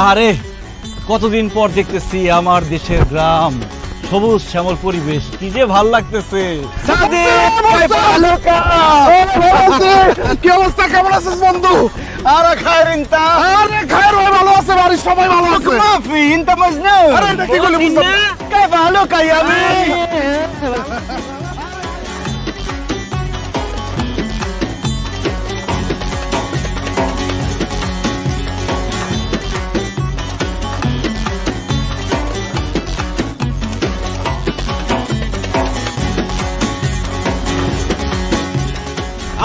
আরে কতদিন পর দেখতেছি আমার দেশের গ্রাম, সবুজ শ্যামল পরিবেশ, কি যে ভাল লাগতেছে। কি অবস্থা, কেমন আছিস বন্ধু? আরে খায়ের ইনতা, আরে খায়ের ভাই ভালো আছে, বাড়ির সবাই ভালো আছে। মাফি ইনতা মজনু। আরে এটা কি বলি বুঝতে না? كيف حالك يا أمي؟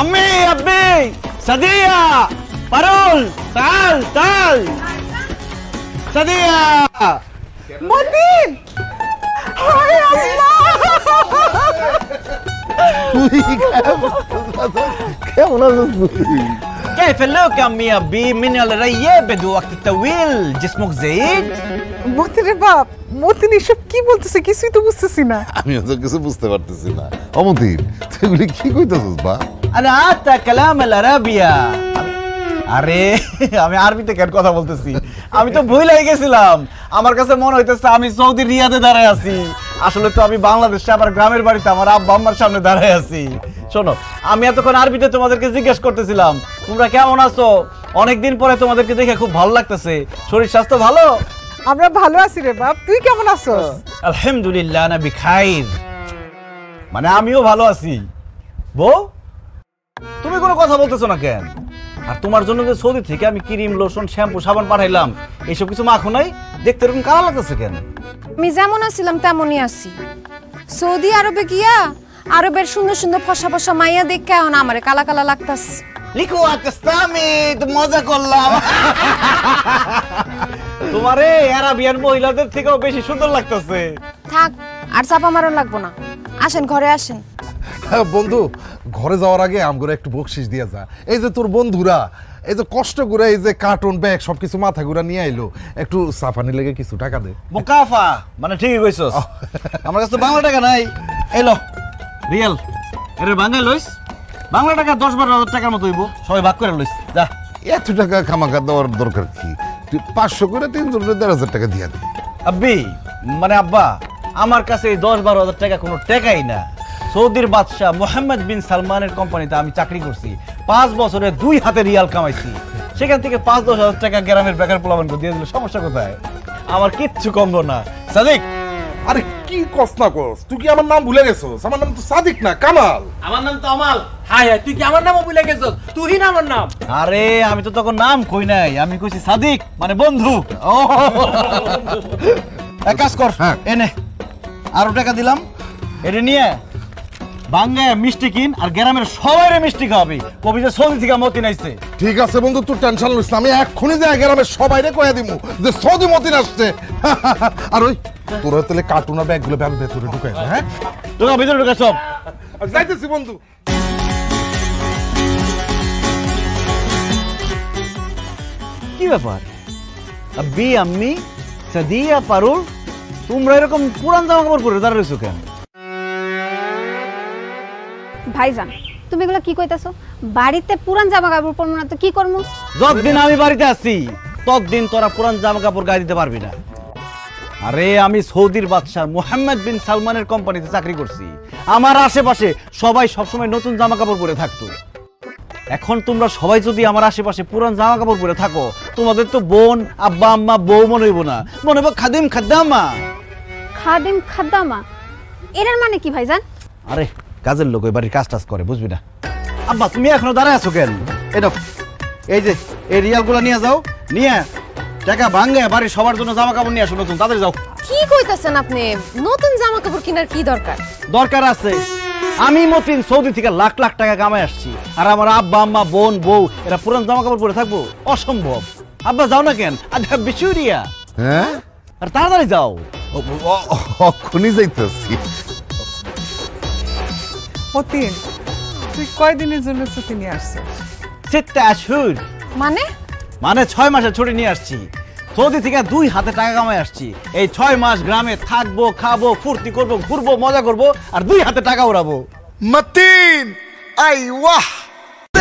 أمي أبي سدية بارول تعال تعال سدية মতিন, হায় আল্লাহ, কেমন আছিস তুই? كيف لك أمي أبي من الرياب بدو وقت طويل جسمك زايد মতিনের বাপ, মতিন এসব কি বলতেছে কিছুই তো বুঝতেছি না। আমিও তো কিছু বুঝতে পারতেছি না। অমতিন, তুই এগুলি কি কইতাছিস বা? أنا أتى كلام العربية আরে আমি আরবিতে কেন কথা বলতেছি, আমি তো ভুলেই গেছিলাম। আমার কাছে মনে হইতেছে আমি সৌদি রিয়াদে দাঁড়ায় আছি, আসলে তো আমি বাংলাদেশে আমার গ্রামের বাড়িতে আমার আব্বা আম্মার সামনে দাঁড়ায় আছি। শোনো, আমি এতক্ষণ আরবিতে তোমাদেরকে জিজ্ঞেস করতেছিলাম তোমরা কেমন আছো, অনেকদিন পরে তোমাদেরকে দেখে খুব ভালো লাগতেছে, শরীর স্বাস্থ্য ভালো? আমরা ভালো আছি রে বাপ, তুই কেমন আছিস? আলহামদুলিল্লাহ না বিখাইর, মানে আমিও ভালো আছি। বউ, তুমি কোনো কথা বলতেছো না কেন? আর তোমার জন্য যে সৌদি থেকে আমি ক্রিম, লোশন, শ্যাম্পু, সাবান পাঠাইলাম, এইসব কিছু মাখো নাই, দেখতে এরকম কালা লাগতেছে কেন? আমি যেমন আছিলাম তেমনই আছি। সৌদি আরবে গিয়া আরবের সুন্দর সুন্দর ফসা ফসা মাইয়া দেখে এখন আমারে কালা কালা লাগতাছে। লিখো আতেস্তামি, তো মজা করলাম। তোমারে আরাবিয়ান মহিলাদের থেকেও বেশি সুন্দর লাগতেছে। থাক, আর চাপা মারণ লাগবো না, আসেন ঘরে আসেন। বন্ধু, ঘরে যাওয়ার আগে আমগুলো একটু বকশিস দিয়ে যা। এই যে তোর বন্ধুরা এই যে কষ্ট করে এই যে কার্টুন ব্যাগ সবকিছু মাথা ঘুরা নিয়ে আইলো, একটু সাফানি লেগে কিছু টাকা দে। মুকাফা মানে ঠিকই কইছস, আমার কাছে তো বাংলা টাকা নাই। এলো রিয়েল, এর বাংলা লইস, বাংলা টাকা 10-12 হাজার টাকার মতো হইব, সবাই ভাগ করে লইস। যা, এত টাকা খামাখা দেওয়ার দরকার কি? তুই 500 করে 300-1,500 টাকা দিয়ে দে। আব্বি মানে আব্বা, আমার কাছে এই 10-12 হাজার টাকা কোনো টাকাই না। সৌদির বাদশাহ মোহাম্মদ বিন সালমানের কোম্পানিতে আমি চাকরি করছি, 5 বছরে 2 হাতে রিয়াল কামাইছি, সেখান থেকে 5-10 হাজার টাকা গ্রামের বেকার পোলাপানকে দিয়ে দিলে সমস্যা কোথায়? আমার কিচ্ছু কমবো না। সাদিক, আরে কি কস না কস, তুই কি আমার নাম ভুলে গেছস? আমার নাম তো সাদিক না, কামাল। আমার নাম তো আমাল। হায় হায়, তুই কি আমার নামও ভুলে গেছস? তুই না আমার নাম। আরে আমি তো তখন নাম কই নাই, আমি কইছি সাদিক মানে বন্ধু। ও এক কাজ কর, এনে আরো টাকা দিলাম, এটা নিয়ে বাঙ্গায় মিষ্টি কিন আর গ্রামের সবাইরে মিষ্টি খাওয়াবি, কবি যে সৌদি থেকে মতিন আইছে। ঠিক আছে বন্ধু, তুই টেনশন লইস না, আমি এক্ষুনি যাই গ্রামের সবাইরে কইয়া দিমু যে সৌদি মতিন আসছে। আর ওই তোরা তাহলে কার্টুনের ব্যাগগুলো ব্যাগ ভেতরে ঢুকাই দে। হ্যাঁ, তোরা ভিতরে ঢুকা সব। যাইতেছি বন্ধু। কি ব্যাপার আব্বি, আম্মি, সাদিয়া, পারুল, তোমরা এরকম পুরান জামা কাপড় পরে দাঁড়িয়ে রয়েছো কেন? ভাইজান, তুমি এগুলো কি কইতাছো? বাড়িতে পুরান জামা কাপড় পরবো না তো কি করবো? যতদিন আমি বাড়িতে আছি ততদিন তোরা পুরান জামা কাপড় গায়ে দিতে পারবি না। আরে আমি সৌদির বাদশাহ মোহাম্মদ বিন সালমানের কোম্পানিতে চাকরি করছি, আমার আশেপাশে সবাই সবসময় নতুন জামা কাপড় পরে থাকতো। এখন তোমরা সবাই যদি আমার আশেপাশে পুরান জামা কাপড় পরে থাকো, তোমাদের তো বোন, আব্বা, আম্মা, বউ মনে হইব না, মনে হইব খাদিম খাদ্দামা। খাদিম খাদ্দামা এটার মানে কি ভাইজান? আরে কাজের লোক ওই বাড়ির কাজ টাজ করে, বুঝবি না। আব্বা তুমি এখনো দাঁড়ায় আছো কেন? এটা এই যে এই রিয়ালগুলো নিয়ে যাও, নিয়ে টাকা ভাঙ্গে বাড়ির সবার জন্য জামা কাপড় নিয়ে আসো নতুন, তাদের যাও। কি কইতাছেন আপনি? নতুন জামা কাপড় কেনার কি দরকার? দরকার আছে, আমি মতিন সৌদি থেকে লাখ লাখ টাকা কামাই আসছি, আর আমার আব্বা, আম্মা, বোন, বউ এরা পুরান জামা কাপড় পরে থাকবো? অসম্ভব। আব্বা যাও না কেন? আচ্ছা বিশুরিয়া। হ্যাঁ, আর তাড়াতাড়ি যাও। এক্ষুনি যাইতেছি। মতিন, তুই কয়দিনের জন্য ছুটি নিয়ে আসছিস? 6 আশুর মানে? মানে 6 মাসের ছুটি নিয়ে আসছি, সৌদি থেকে 2 হাতে টাকা কামাই আসছি। এই 6 মাস গ্রামে থাকবো, খাবো, ফুর্তি করবো, ঘুরবো, মজা করবো, আর 2 হাতে টাকা উড়াবো। মতিন আই ওয়াহ,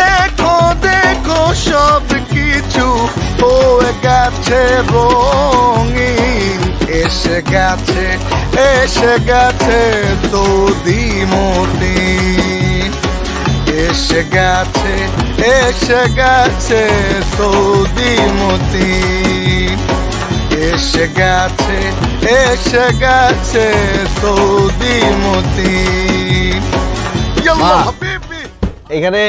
দেখো দেখো সব কিছু হয়ে গেছে রঙিন, এসে গেছে সৌদি মতিন, এসে গেছে সৌদি মতিন, এসে গেছে সৌদি মতিন। ইয়াল্লাহ হাবিবি। এখানে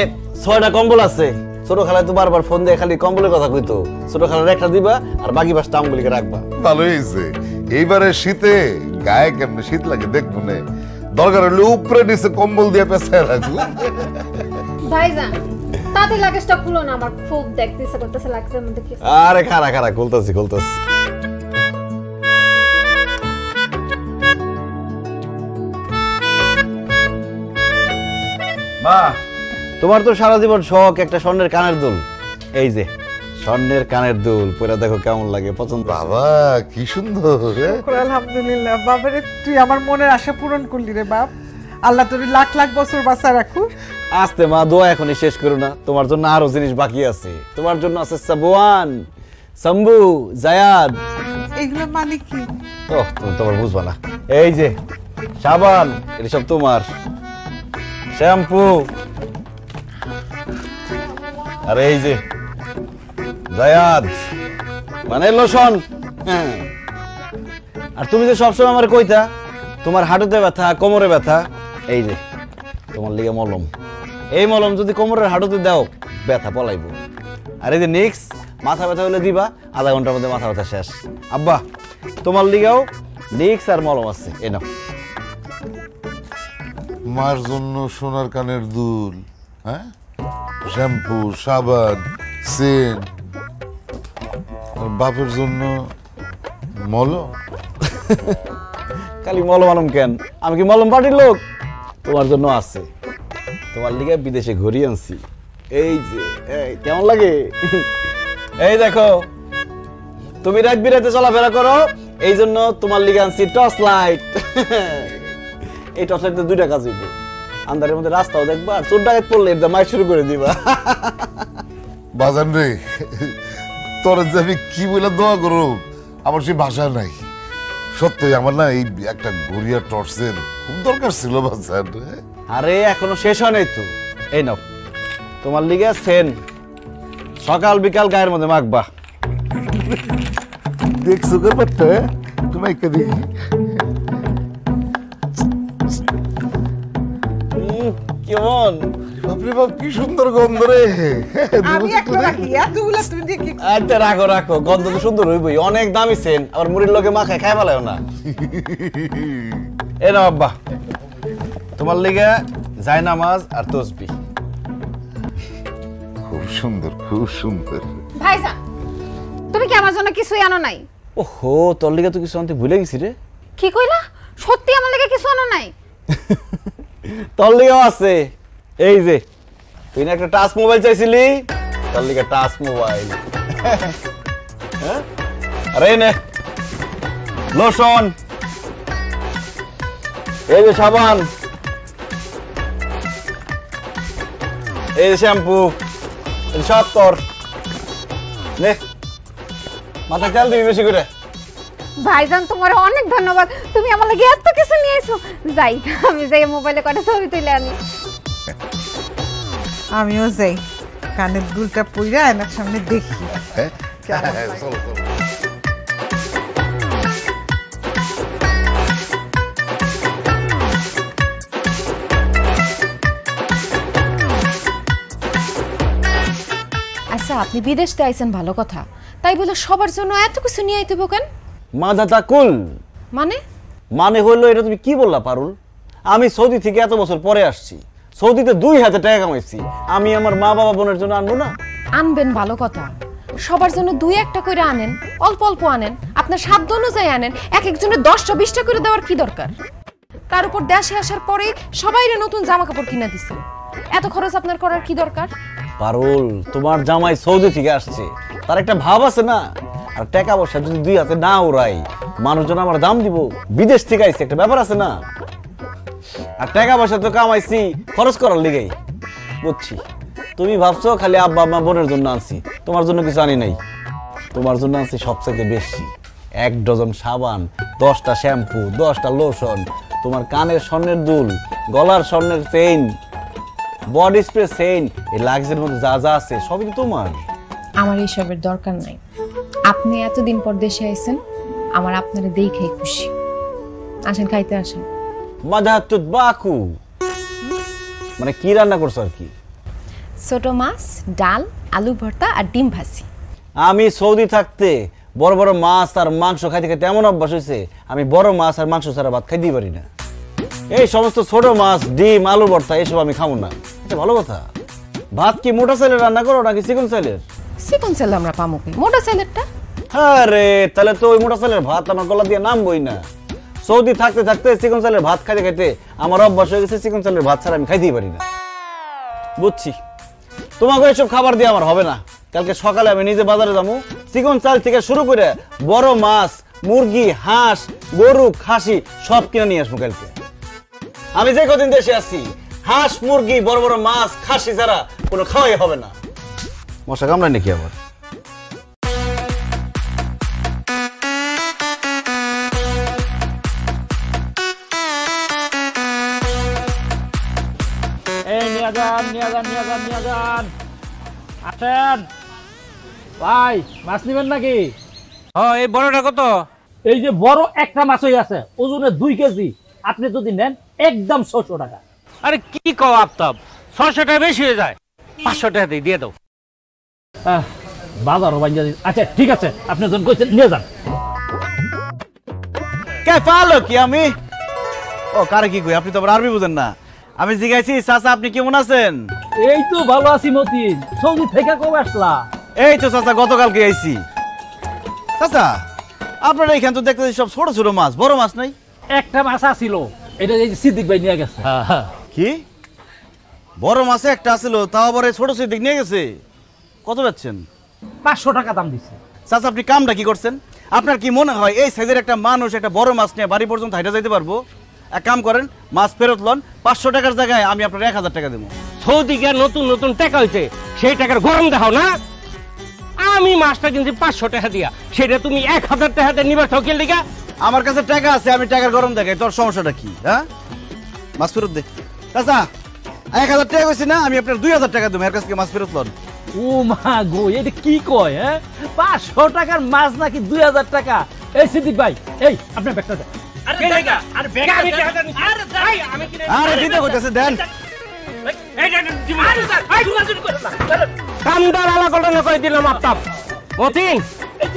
6টা কম্বল আছে। ছোট খালায় তো বারবার ফোন দিয়ে খালি কম্বলের কথা কইতো। ছোট খালার একটা দিবা আর বাকি 5টা আমগুলিকে রাখবা। ভালো হয়েছে। এইবারে শীতে গায়ে কেমনে শীত লাগে দেখবো না, দরকার হলে উপরে নিচে কম্বল দিয়ে পেঁচায় রাখবো। ভাইজান তাতে লাগেজটা খুলো না, আমার খুব দেখতেছে করতেছে লাগেজের মধ্যে কি। আরে খারা খুলতাছি। মা, তোমার তো সারা জীবন শখ একটা স্বর্ণের কানের দুল। এই যে স্বর্ণের কানের দুল, পরে দেখো কেমন লাগে, পছন্দ? বাবা কি সুন্দর। আলহামদুলিল্লাহ বাবারে, তুই আমার মনের আশা পূরণ করলি রে বাপ। আল্লাহ তোর লাখ লাখ বছর বাঁচা রাখুক। আস্তে মা, দোয়া এখনই শেষ করো না, তোমার জন্য আরো জিনিস বাকি আছে। তোমার জন্য আছে সাবওয়ান, সাম্বু, জায়াদ। এগুলো মানে কি? তুমি তোমার বুঝবা না। এই যে সাবান, এটা সব তোমার। শ্যাম্পু, আর এই যে জায়াদ মানে লোশন। আর তুমি যে সবসময় আমার কইতা তোমার হাঁটুতে ব্যথা, কোমরে ব্যথা, এই যে তোমার লিগে মলম। এই মলম যদি কোমরের হাঁটুতে দাও ব্যথা পলাইব। আর এই যে নিক্স, মাথা ব্যথা হলে দিবা, আধা ঘন্টার মধ্যে মাথা ব্যথা শেষ। আব্বা তোমার লিগেও নিক্স আর মলম আছে, এই নাও। মার জন্য সোনার কানের দুল, হ্যাঁ, শ্যাম্পু, সাবান, সেন, আর বাপের জন্য মলম। খালি মলম আলম কেন, আমি কি মলম পার্টির লোক? তোমার জন্য আছে, তোমার লিগে বিদেশে ঘুরি আনছি। এই যে কেমন লাগে? এই দেখো, তুমি রাত বিরাতে চলাফেরা করো, এই জন্য তোমার লিগে আনছি টর্চ লাইট। এই টর্চ লাইট 2টা কাজ হইব, আন্ধারের মধ্যে রাস্তাও দেখবা, আর চোর ডাকাত পড়লে এটা মাইক শুরু করে দিবা। বাজান রে, তোর যে আমি কি বলে দোয়া করো, আমার সেই ভাষা নাই। সত্যি আমার না এই একটা গড়িয়া টর্চের খুব দরকার ছিল বাজান। আরে এখনো শেষ হয় নাই তো, এই নাও তোমার লিগে সেন, সকাল বিকাল গায়ের মধ্যে মাখবা। দেখছো ব্যাপারটা? তুমি একটা দেখি। কেমন বাপরে বাপ, কি সুন্দর গন্ধ রে। আমি একটা রাখি, এতগুলা তুমি দেখি। আচ্ছা রাখো, গন্ধ তো সুন্দর হইবই, অনেক দামি সেন, আবার মুড়ির লগে মাখায় খাই ভালো না। এ নাও আব্বা, তোমার লিগে জায়নামাজ আর তসবিহ। খুব সুন্দর, খুব সুন্দর। ভাইজান তুমি কি আমার জন্য কিছুই আনো নাই? ওহো, তোর লিগে তো কিছু আনতে ভুলে গেছি রে। কি কইলা? সত্যি আমার লাগি কিছু আনো নাই? তোর লিগেও আছে। এই যে তুই না একটা টাচ মোবাইল চাইছিলি, তোর লিগে টাচ মোবাইল। আরে নে লোশন, এই যে সাবান, এই যে শ্যাম্পু, সব তোর। নে মাথা তেল দিবি বেশি করে। ভাইজান তোমার অনেক ধন্যবাদ, তুমি আমার লাগি এত কিছু নিয়ে এসো। যাই আমি যাই মোবাইলে কটা ছবি তুলে আনি। আমিও যাই, কানের দুলটা পইরা আয়নার সামনে দেখি। চলো চলো। আচ্ছা আপনি বিদেশ থেকে আইছেন ভালো কথা, তাই বলে সবার জন্য এত কিছু নিয়ে আইতে কেন? মাদাতা কুল মানে হইলো, এটা তুমি কি বললা পারুল? আমি সৌদি থেকে এত বছর পরে আসছি, সৌদিতে 2000 টাকা কামাইছি, আমি আমার মা বাবা বোনের জন্য আনবো না? আনবেন ভালো কথা, সবার জন্য 2-1টা করে আনেন, অল্প অল্প আনেন, আপনার সাধ্য অনুযায়ী আনেন। এক একজনের 10টা 20টা করে দেওয়ার কি দরকার? তার উপর দেশে আসার পরে সবাইরে নতুন জামা কাপড় কিনা দিছে, এত খরচ আপনার করার কি দরকার? পারুল, তোমার জামাই সৌদি থেকে আসছে, তার একটা ভাব আছে না। আর টাকা পয়সা যদি 2 হাতে না উড়াই, মানুষজন আমার দাম দিব। বিদেশ থেকে আইছে, একটা ব্যাপার আছে না। আর টাকা পয়সা তো কামাইছি খরচ করার লিগেই, বুঝছি। তুমি ভাবছো খালি আব্বা আম্মা বোনের জন্য আনছি, তোমার জন্য কিছু আনি নাই। তোমার জন্য আছে সবচেয়ে বেশি 1 ডজন সাবান, 10টা শ্যাম্পু, 10টা লোশন, তোমার কানের স্বর্ণের দুল, গলার স্বর্ণের চেইন, বডি স্প্রে চেইন, এই লাক্সের মধ্যে যা যা আছে সবই তো তোমার। আমার এইসবের দরকার নাই। আপনি এতদিন পর দেশে আইছেন, আমার আপনারে দেখেই খুশি। আসেন, খাইতে আসেন। মাদাতুত বাকু মানে কি রান্না করছো আর কি? ছোট মাছ, ডাল, আলু ভর্তা আর ডিম ভাজি। আমি সৌদি থাকতে বড় বড় মাছ আর মাংস খাইতে খাইতে এমন অভ্যাস হয়েছে, আমি বড় মাছ আর মাংস ছাড়া ভাত খাইতেই পারি না। এই সমস্ত ছোট মাছ, ডিম, আলু ভর্তা এসব আমি খাবো না। আচ্ছা ভালো কথা, ভাত কি মোটা চালের রান্না করো নাকি চিকন চালের? চিকন চাল আমরা পামো কই, মোটা চালেরটা। আরে তাহলে তো ওই মোটা চালের ভাত আমার গলা দিয়ে নামবই না। সৌদি থাকতে থাকতে চিকন চালের ভাত খাইতে খাইতে আমার অভ্যাস হয়ে গেছে, চিকন চালের ভাত ছাড়া আমি খাইতেই পারি না। বুঝছি, তোমাকে এইসব খাবার দিয়ে আমার হবে না। কালকে সকালে আমি নিজে বাজারে যাবো, চিকন চাল থেকে শুরু করে বড় মাছ, মুরগি, হাঁস, গরু, খাসি সব কিনে নিয়ে আসবো কালকে। আমি যে কদিন দেশে আছি, হাঁস, মুরগি, বড় বড় মাছ, খাসি ছাড়া কোনো খাওয়াই হবে না। মশা কামড়ায় নাকি আবার? আসেন ভাই, মাছ নিবেন নাকি? এই বড়টা কত? এই যে বড় একটা মাছই আছে, ওজনে 2 কেজি। আপনি যদি নেন একদম 600 টাকা। আরে কি কও আফতাব, 600 টাকা বেশি হয়ে যায়, 500 টাকা দিয়ে দাও। বাজারও বাঞ্জা। আচ্ছা ঠিক আছে, আপনি যখন কইছেন নিয়ে যান। কে পালো কি আমি? ও কারে কি কই, আপনি তো আবার আরবি বুঝেন না। আমি জিজ্ঞাসি চাচা আপনি কেমন আছেন? এই তো ভালো আছি মতিন। সৌদি থেকে কবে আসলা? এই তো চাচা গতকালকে আইছি। চাচা আপনারা এখান তো দেখতে সব ছোট ছোট মাছ, বড় মাছ নাই? একটা মাছ আছিল, এটা এই যে সিদ্দিক ভাই নিয়ে গেছে। কি বড় মাছে একটা আছিল, তাও আবার ছোট সিদ্দিক নিয়ে গেছে? কত পাচ্ছেন? 500 টাকা দাম দিছে। চাচা আপনি কামটা কি করছেন? আপনার কি মনে হয় এই সাইজের একটা মানুষ একটা বড় মাছ নিয়ে বাড়ি পর্যন্ত হাইটা যাইতে পারবো? এক কাম করেন, মাছ ফেরত লন, 500 টাকার জায়গায় আমি আপনার 1000 টাকা দেবো। সৌদি গিয়ে নতুন নতুন টাকা হয়েছে, সেই টাকার গরম দেখাও না। আমি মাছটা কিনছি 500 টাকা দিয়া, সেটা তুমি 1000 টাকা দিয়ে নিবার ঠকের লিগা? আমার কাছে টাকা আছে, আমি টাকার গরম দেখাই, তোর সমস্যাটা কি? হ্যাঁ, মাছ ফেরত দে। চাচা 1000 টাকা কইছি না, আমি আপনার 2000 টাকা দেবো, এর কাছে মাছ ফেরত লন। ও মা গো, এটা কি কয়? 500 টাকার মাছ নাকি 2000 টাকা? এই সিদ্দিক ভাই, এই আপনার ব্যাগটা দেন। আরে দিতে কইতাছে দেন। কামদার আলা ঘটনা কই দিলাম আফতাব। মতিন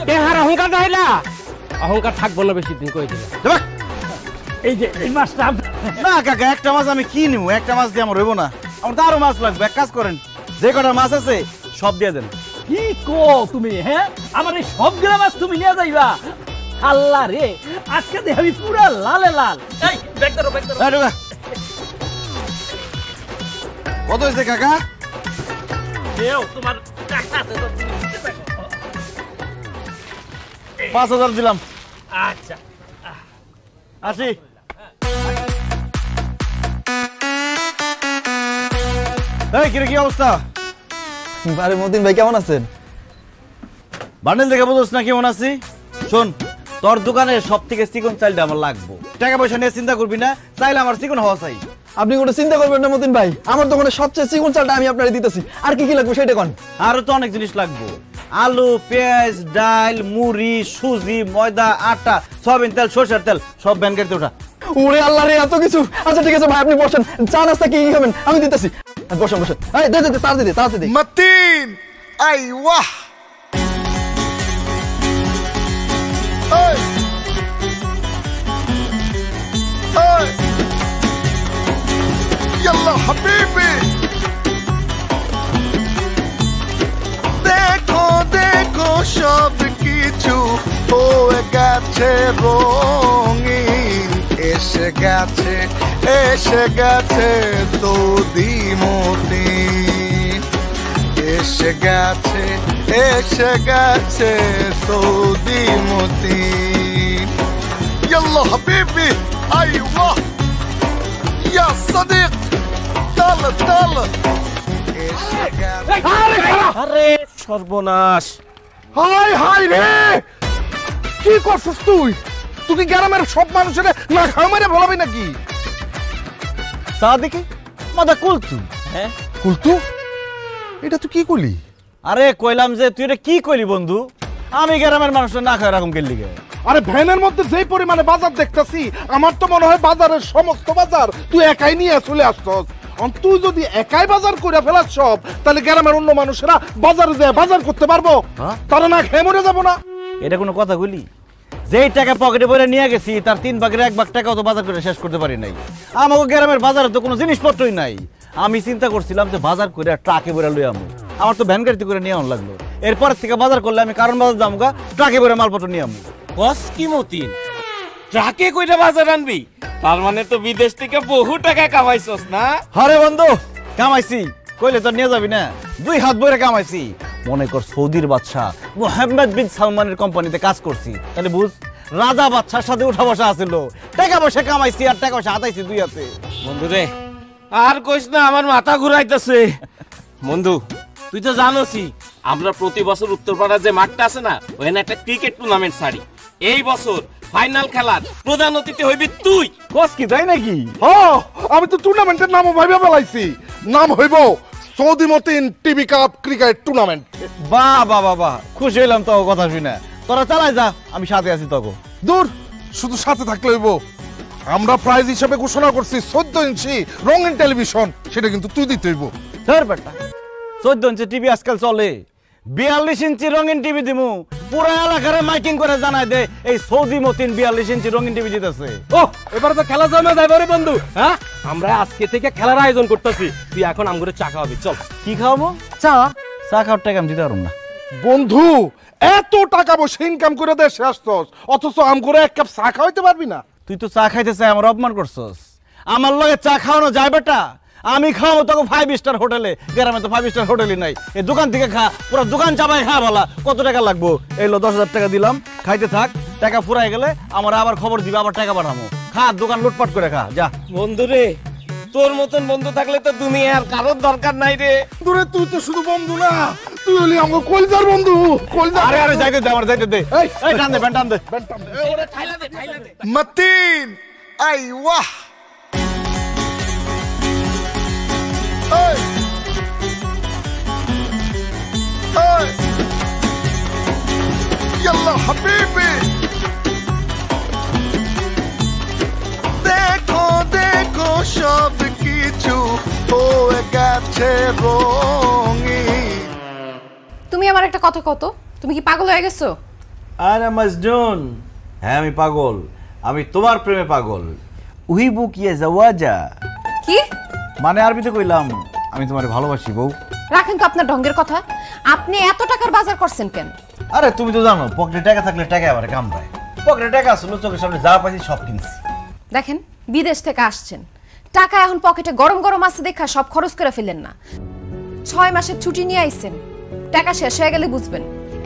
দেহার অহংকার হইলা, অহংকার থাকবো না বেশি দিন কই দিলাম। এই যে এই মাছটা না কাকা, একটা মাছ আমি কি নিব? একটা মাছ দিয়ে আমার হইব না, আমার তো আরো মাছ লাগবে। এক কাজ করেন, যে কটা মাছ আছে সব দিয়ে দেন। কি কো তুমি? আমার এই সবগুলা মাছ তুমি নিয়ে যাইবা? আল্লাহ রে, আজকে দেখে আমি পুরা লালে লাল। এই ব্যাগ ধরো, ব্যাগ ধরো। কত হয়েছে কাকা? তোমার টাকা আছে তো? 5000 দিলাম। আচ্ছা আসি। এই কিরে, কি অবস্থা? আরে মতিন ভাই কেমন আছেন? বান্ডেল দেখে বুঝছ না কেমন আছি? শোন, তোর দোকানে সব থেকে চিকন চালটা আমার লাগবো। টাকা পয়সা নিয়ে চিন্তা করবি না, চাইলে আমার চিকন হওয়া চাই। আপনি কোনো চিন্তা করবেন না মতিন ভাই, আমার দোকানে সবচেয়ে চিকন চালটা আমি আপনারে দিতেছি। আর কি কি লাগবে সেটা কোন? আরো তো অনেক জিনিস লাগবো, আলু, পেঁয়াজ, ডাল, মুড়ি, সুজি, ময়দা, আটা, সয়াবিন তেল, সরষের তেল, সব ব্যান গাড়িতে ওঠা। ওরে আল্লাহ রে, এত কিছু! আচ্ছা ঠিক আছে ভাই, আপনি বসেন, চা নাস্তা কি কি খাবেন আমি দিতেছি। বসেন বসেন। এই দে দে দে, তাড়াতাড়ি দে, তাড়াতাড়ি দে। متين ايوه اي اي يلا حبيبي দেখো দেখো সব কিছু হয়ে গেছে রঙিন, এসে গেছে সৌদি মতিন, এসে গেছে সৌদি মতিন। يلا حبيبي ايوه يا صديق تعال تعال। আরে সর্বনাশ, হাই হাই রে, কি করছিস তুই? তুই কি গ্রামের সব মানুষের না খাওয়া মেরে বলাবি নাকি? চা দেখে মাথা কুলতু। হ্যাঁ কুলতু, এটা তুই কি করলি? আরে কইলাম যে তুই এটা কি কইলি বন্ধু? আমি গ্রামের মানুষের না খায় এরকম গেলি গে? আরে ভ্যানের মধ্যে যেই পরিমাণে বাজার দেখতেছি, আমার তো মনে হয় বাজারের সমস্ত বাজার তুই একাই নিয়ে চলে আসছস। তুই যদি একাই বাজার করে ফেলাস সব, তাহলে গ্রামের অন্য মানুষেরা বাজারে যায় বাজার করতে পারবো? তারা না খেয়ে মরে যাবো না? এটা কোনো কথা বলি? যেই টাকা পকেটে ভরে নিয়ে গেছি তার 3 ভাগের 1 ভাগ টাকাও তো বাজার করে শেষ করতে পারি নাই। আমাকে গ্রামের বাজারে তো কোনো জিনিসপত্রই নাই। আমি চিন্তা করছিলাম যে বাজার করে ট্রাকে ভরে লই আমু, আমার তো ভ্যান গাড়িতে করে নিয়ে লাগলো। এরপর থেকে বাজার করলে আমি কারণ বাজার যামুগা, ট্রাকে ভরে মালপত্র নিয়ে আমু। কস কি মতিন, ট্রাকে কইরা বাজার আনবি? তার মানে তো বিদেশ থেকে বহু টাকা কামাইছস না? আরে বন্ধু কামাইছি কইলে তো নিয়ে যাবি না, 2 হাত ভরে কামাইছি। মনে কর সৌদির বাদশা মোহাম্মদ বিন সালমানের কোম্পানিতে কাজ করছি, তাহলে বুঝ রাজা বাদশার সাথে উঠা বসা আছিল। টাকা পয়সা কামাইছি আর টাকা পয়সা হাতাইছি 2 হাতে। বন্ধু রে আর কইস না, আমার মাথা ঘুরাইতেছে। বন্ধু তুই তো জানোসই আমরা প্রতি বছর উত্তরপাড়ার যে মাঠটা আছে না, ওখানে একটা ক্রিকেট টুর্নামেন্ট ছাড়ি। এই বছর ফাইনাল খেলার প্রধান অতিথি হইবি তুই। কস কি তাই নাকি? হ্যাঁ, আমি তো টুর্নামেন্টের নামও ভাইবা ফেলাইছি। নাম হইব Saudi Matin TV cup cricket tournament. বাহ বাহ বাহ বাহ, খুশি হইলাম তো কথা শুনে। তোরা চালাই যা, আমি সাথে আছি তোকে। দূর, শুধু সাথে থাকলে হইব। আমরা প্রাইজ হিসেবে ঘোষণা করছি 14 ইঞ্চি রঙিন টেলিভিশন, সেটা কিন্তু তুই দিতে হইব। ধর বেটা, 14 ইঞ্চি টিভি আজকাল চলে, 42 ইঞ্চি রঙিন টিভি দিমু। পুরো এলাকারে মাইকিং করে জানাই দে এই সৌদি মতিন 42 ইঞ্চি রঙিন টিভি দিতেছে। ও এবারে তো খেলা জমে যাবে রে বন্ধু। হ্যাঁ আমরা আজকে থেকে খেলার আয়োজন করতেছি, তুই এখন আমগুলো চা খাওয়াবি। চল। কি খাওয়াবো? চা। চা খাওয়ার টাকা আমি দিতে পারবো না। বন্ধু এত টাকা পয়সা ইনকাম করে দেশে আসছস, অথচ আমগুলো এক কাপ চা খাওয়াইতে পারবি না? তুই তো চা খাইতে চাই আমার অপমান করছস। আমার লগে চা খাওয়ানো যায় বেটা? আমি খাওয়াবো তোকে 5 স্টার হোটেলে, গ্রামে তো 5 স্টার হোটেলই নাই। এই দোকান থেকে খা, পুরো দোকান চাপাই খা। বলা কত টাকা লাগবো? এই লো 10,000 টাকা দিলাম, খাইতে থাক। টাকা ফুরাই গেলে আমার আবার খবর দিবে, আবার টাকা পাঠাবো। খা, দোকান লুটপাট করে খা, যা। বন্ধু রে, তোর মতন বন্ধু থাকলে তো দুনিয়ার কারোর দরকার নাই রে। দূরে তুই তো শুধু বন্ধু না, তুই হলি আমার কলজার বন্ধু। কলজার। আরে আরে যাইতে দে, আমার যাইতে দে। এই টান দে, টান দে। ওরে ঠাইলা দে, ঠাইলা দে। মতিন আইওয়া। ইয়াল্লা হাবিবি, দেখো দেখো সব কিছু হয়ে গেছে রঙিন। তুমি আমার একটা কথা কত, তুমি কি পাগল হয়ে গেছো? আরে মাজনুন, হ্যাঁ আমি পাগল, আমি তোমার প্রেমে পাগল। উহিবু কিয়া জাওয়াজা। কি মানে আরবিতে কইলাম আমি তোমারে ভালোবাসি বউ। রাখেন তো আপনার ঢঙ্গের কথা। আপনি এত টাকার বাজার করছেন কেন? আরে তুমি তো জানো পকেটে টাকা থাকলে টাকা আবার কাম পায়। পকেটে টাকা আসলে চোখের সামনে যা পাইছি সব কিনছি। দেখেন বিদেশ থেকে আসছেন, টাকা এখন পকেটে গরম গরম আছে দেখা সব খরচ করে ফেলেন না। 6 মাসের ছুটি নিয়ে আইছেন, টাকা শেষ হয়ে গেলে বুঝবেন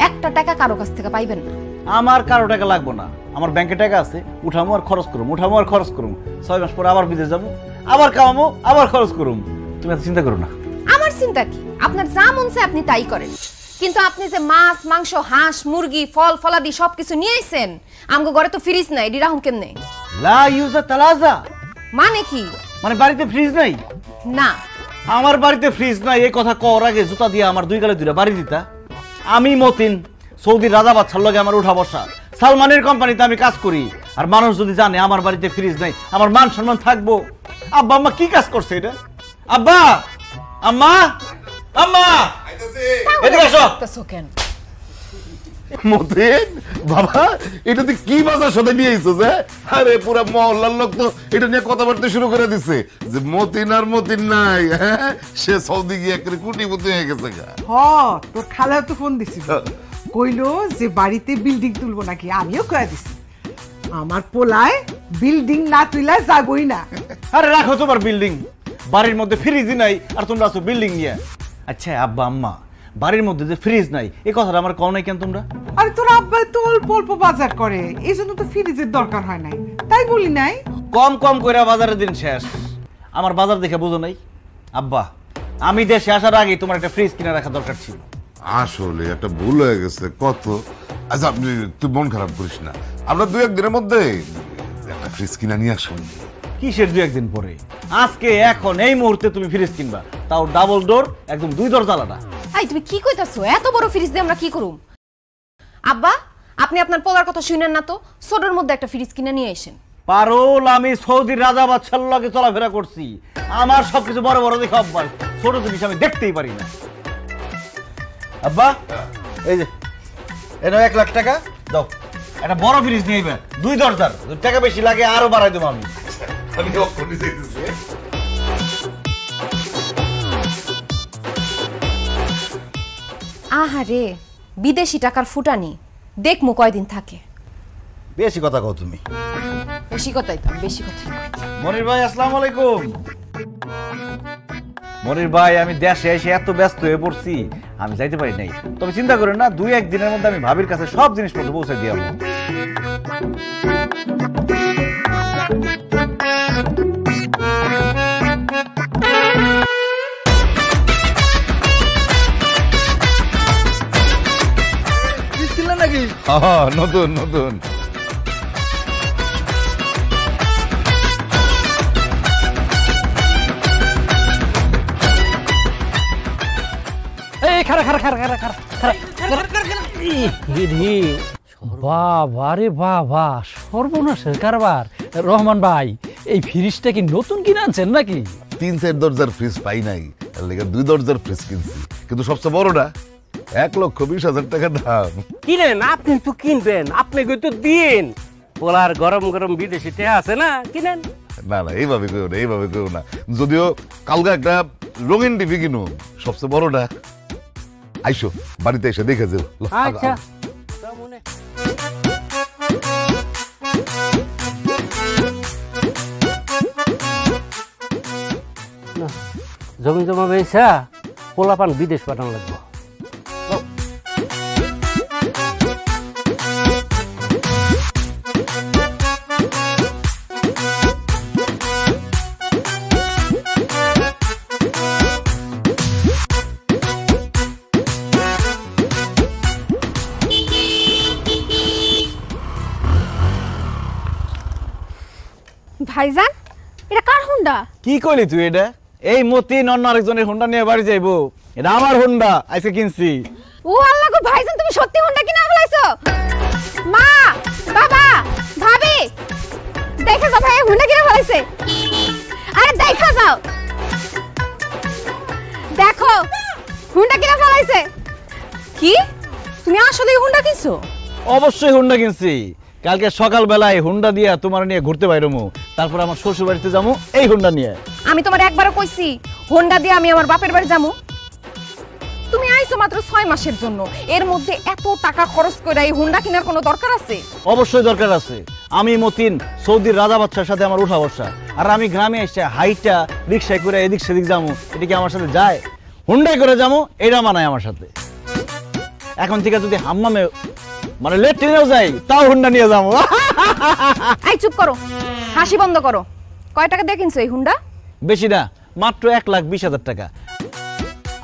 একটা টাকা কারো কাছ থেকে পাইবেন না। আমার কারো টাকা লাগবো না, আমার ব্যাংকে টাকা আছে, উঠামো আর খরচ করুম, উঠামো আর খরচ করুম। 6 মাস পরে আবার বিদেশ যাবো, আবার কামামো, আবার খরচ করুম। তুমি এত চিন্তা করো না। আমার চিন্তা কি? আপনার যা মন চায় আপনি তাই করেন, কিন্তু আপনি যে মাছ মাংস হাঁস মুরগি ফল ফলাদি সবকিছু নিয়ে আইছেন, আমগো ঘরে তো ফ্রিজ নাই, এডি রাহুম কেমনে? লা ইউজা তালাজা মানে কি? মানে বাড়িতে ফ্রিজ নাই? না, আমার বাড়িতে ফ্রিজ নাই এই কথা কওয়ার আগে জুতা দিয়ে আমার 2 গালে 2টা বাড়ি দিতা। আমি মতিন সৌদির রাজা বাদশার লগে আমার উঠা বসা, সালমানের কোম্পানিতে আমি কাজ করি। আর মানুষ যদি জানে আমার বাড়িতে ফ্রিজ নাই, আমার মান সম্মান থাকবো? আব্বা আম্মা কি কাজ করছে এটা? আব্বা আম্মা আম্মা এদিকে আসো। তো কেন মতিন বাবা, এটা তুই কি বাজার সাথে নিয়ে আইছো? যে আরে পুরা মহল্লার লোক তো এটা নিয়ে কথাবার্তা শুরু করে দিছে যে মতিন আর মতিন নাই, হ্যাঁ সে সৌদি গিয়ে একটা কুটিপতি হয়ে গেছে। হ, তোর খালাও তো ফোন দিছিল, কইলো যে বাড়িতে বিল্ডিং তুলবো নাকি। আমিও কয়ে দিছি আমার পোলায় বিল্ডিং না তুইলা যাবই না। আরে রাখো তোমার বিল্ডিং, বাড়ির মধ্যে ফ্রিজই নাই আর তোমরা আছো বিল্ডিং নিয়ে। আচ্ছা আব্বা আম্মা, বাড়ির মধ্যে যে ফ্রিজ নাই এই কথাটা আমার কও নাই কেন তোমরা? আরে তোর আব্বা তো অল্প অল্প বাজার করে, এই জন্য তো ফ্রিজের দরকার হয় নাই, তাই বলি নাই। কম কম করে বাজারের দিন শেষ, আমার বাজার দেখে বুঝো নাই? আব্বা আমি দেশে আসার আগে তোমার একটা ফ্রিজ কিনে রাখা দরকার ছিল। আসলে একটা ভুল হয়ে গেছে কত। আচ্ছা আপনি তুই মন খারাপ করিস না, আমরা 2-1 দিনের মধ্যে একটা ফ্রিজ কিনা নিয়ে আসুন। কিসের 2-1 দিন পরে? আজকে এখন এই মুহূর্তে তুমি ফ্রিজ কিনবা, তাও ডাবল ডোর, একদম 2 দরজালাটা। এই তুমি কি কইতাছো? এত বড় ফ্রিজ দিয়ে আমরা কি করুম? আব্বা আপনি আপনার পোলার কথা শুনেন না তো, ছোটর মধ্যে একটা ফ্রিজ কিনে নিয়ে আসেন। পারুল, আমি সৌদির রাজা বাদশার লগে চলাফেরা করছি, আমার সবকিছু বড় বড় দেখে অভ্যাস, ছোট জিনিস আমি দেখতেই পারি না। আব্বা এই যে এটা 1 লাখ টাকা দাও, একটা বড় ফ্রিজ নিয়ে আইবা, 2 দরজার, টাকা বেশি লাগে আরো বাড়াই দেবো আমি। আহারে বিদেশি টাকার ফুটানি, দেখমু কয়দিন থাকে। বেশি কথা কও তুমি। বেশি কথাই তো, বেশি কথা। মনির ভাই আসসালামু আলাইকুম। মনির ভাই, আমি দেশে এসে এত ব্যস্ত হয়ে পড়ছি, আমি যাইতে পারি নাই। তবে চিন্তা করেন না, 2-1 দিনের মধ্যে আমি ভাবির কাছে সব জিনিসপত্র পৌঁছে দিয়ে আসবো। নাকি নতুন নতুন এই খারা খারা খারা খারা খারা বাবা রে বাবা, সর্বনাশের কারবার। রহমান ভাই, এই ফ্রিজটা কি নতুন কিনে আনছেন নাকি? 3-4 দরজার ফ্রিজ পাই নাই, তার লেগে 2 দরজার ফ্রিজ কিনছি, কিন্তু সবচেয়ে বড়টা 1,20,000 টাকা দাম। কিনেন, আপনি তো কিনবেন, আপনি তো দিন। পোলার গরম গরম বিদেশি টেহা আছে না, কিনেন। না না, এইভাবে কেউ না, এইভাবে কেউ না। যদিও কালকে একটা রঙিন টিভি কিনো, সবচেয়ে বড়টা। আইসো বাড়িতে এসে দেখে যাও। আচ্ছা জমি জমা বেচা পোলাপান বিদেশ পাঠানো লাগবে। ভাইজান, এটা কার হুন্ডা? কি কইলি তুই? এটা এই মতিন অন্য আরেকজনের হুন্ডা নিয়ে বাড়ি যাইবো, এটা আমার হুন্ডা, আজকে কিনছি। ও আল্লাহ গো ভাইজান, তুমি সত্যি হুন্ডা কিনা ফেলাইছো? মা, বাবা, ভাবি, দেখা যাও ভাই হুন্ডা কিনা ফেলাইছে। আরে দেখা যাও, দেখো হুন্ডা কিনা ফেলাইছে। কি তুমি আসলে হুন্ডা কিনছো? অবশ্যই হুন্ডা কিনছি। কালকে সকালবেলায় হুন্ডা দিয়া তোমার নিয়ে ঘুরতে বাইরমু, তারপর আমার শ্বশুর বাড়িতে যাবো এই হুন্ডা নিয়ে। আমি তোমার একবারও কইছি হুন্ডা দিয়ে আমি আমার বাপের বাড়ি যাবো? তুমি আইছো মাত্র 6 মাসের জন্য, এর মধ্যে এত টাকা খরচ করে এই হুন্ডা কেনার কোনো দরকার আছে? অবশ্যই দরকার আছে। আমি মতিন সৌদির রাজা বাদশার সাথে আমার উঠা বসা, আর আমি গ্রামে এসে হাইটা রিক্সায় করে এদিক সেদিক যাবো, এটা কি আমার সাথে যায়? হুন্ডাই করে যাবো, এটা মানায় আমার সাথে। এখন থেকে যদি হাম্মামে মানে লেট্রিনেও যাই, তাও হুন্ডা নিয়ে যাবো। এই চুপ করো, হাসি বন্ধ করো। কয় টাকা দিয়ে কিনছো এই হুন্ডা? বেশি না, মাত্র 1,20,000 টাকা।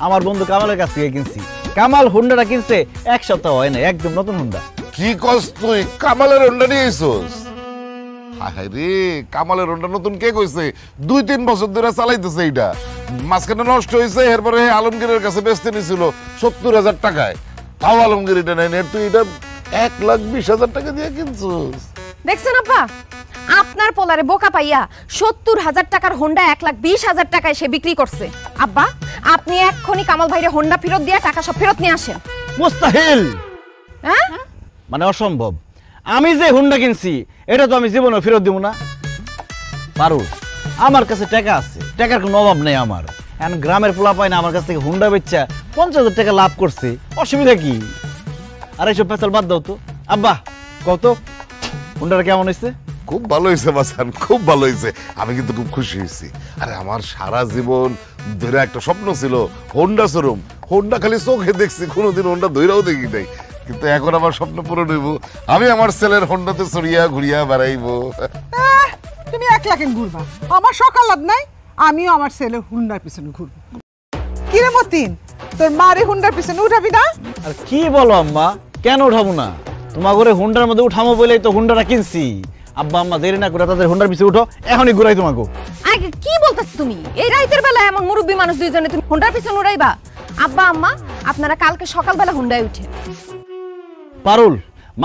আমার বন্ধু কামালের কাছ থেকে কিনছি। কামাল হুন্ডাটা কিনছে 1 সপ্তাহ হয় না, একদম নতুন হুন্ডা। কি কস তুই? কামালের হুন্ডা নিয়ে আইছস? হায় রে, কামালের হুন্ডা নতুন কে কইছে? 2-3 বছর ধরে চালাইতেছে এইটা। মাঝখানে নষ্ট হয়েছে, এরপরে আলমগীরের কাছে বেচতে নিছিল 70,000 টাকায়। তাও আলমগীর এটা নেয়, তুই এটা 1,20,000 টাকা দিয়ে কিনছস? দেখছেন আপা, আপনার পোলারে বোকা পাইয়া 70,000 টাকার হোন্ডা 1,20,000 টাকায় সে বিক্রি করছে। আব্বা, আপনি এক্ষুনি কামাল ভাইরে হোন্ডা ফেরত দিয়ে টাকা সব ফেরত নিয়ে আসেন। মুস্তাহিল, হ্যাঁ মানে অসম্ভব। আমি যে হুন্ডা কিনছি এটা তো আমি জীবনে ফেরত দিব না। পারু, আমার কাছে টাকা আছে, টাকার কোনো অভাব নেই আমার। এখন গ্রামের পোলা পায় না আমার কাছ থেকে হুন্ডা বেচা 50,000 টাকা লাভ করছে, অসুবিধা কি? আর এইসব পেছাল বাদ দাও তো। আব্বা কত হুন্ডাটা কেমন হয়েছে? খুব ভালো হয়েছে বাসান, খুব ভালো হয়েছে। আমি কিন্তু খুব খুশি হয়েছি। আরে আমার সারা জীবন ধরে একটা স্বপ্ন ছিল হোন্ডা শোরুম। হোন্ডা খালি চোখে দেখছি, কোনোদিন হোন্ডা ধৈরাও দেখি নাই, কিন্তু এখন আমার স্বপ্ন পূরণ হইব। আমি আমার ছেলের হোন্ডাতে চড়িয়া ঘুরিয়া বেড়াইবো। তুমি 1 লাখে ঘুরবা, আমার সকাল লাভ নাই। আমিও আমার ছেলে হুন্ডার পিছনে ঘুরবো। কিরে মতিন, তোর মারে হুন্ডার পিছনে উঠাবি না? আর কি বলো আম্মা, কেন উঠাবো না? তোমার ঘরে হুন্ডার মধ্যে উঠামো বলেই তো হুন্ডাটা কিনছি। আব্বা আম্মা দেরি না করে তাদের হুন্ডার পিছে উঠো, এখনই ঘুরাই তোমাকে। আগে কি বলতাছ তুমি? এই রাইতের বেলা এমন মুরব্বী মানুষ দুইজনে তুমি হুন্ডার পিছনে উড়াইবা? আব্বা আম্মা আপনারা কালকে সকালবেলা হুন্ডায় উঠে। পারুল,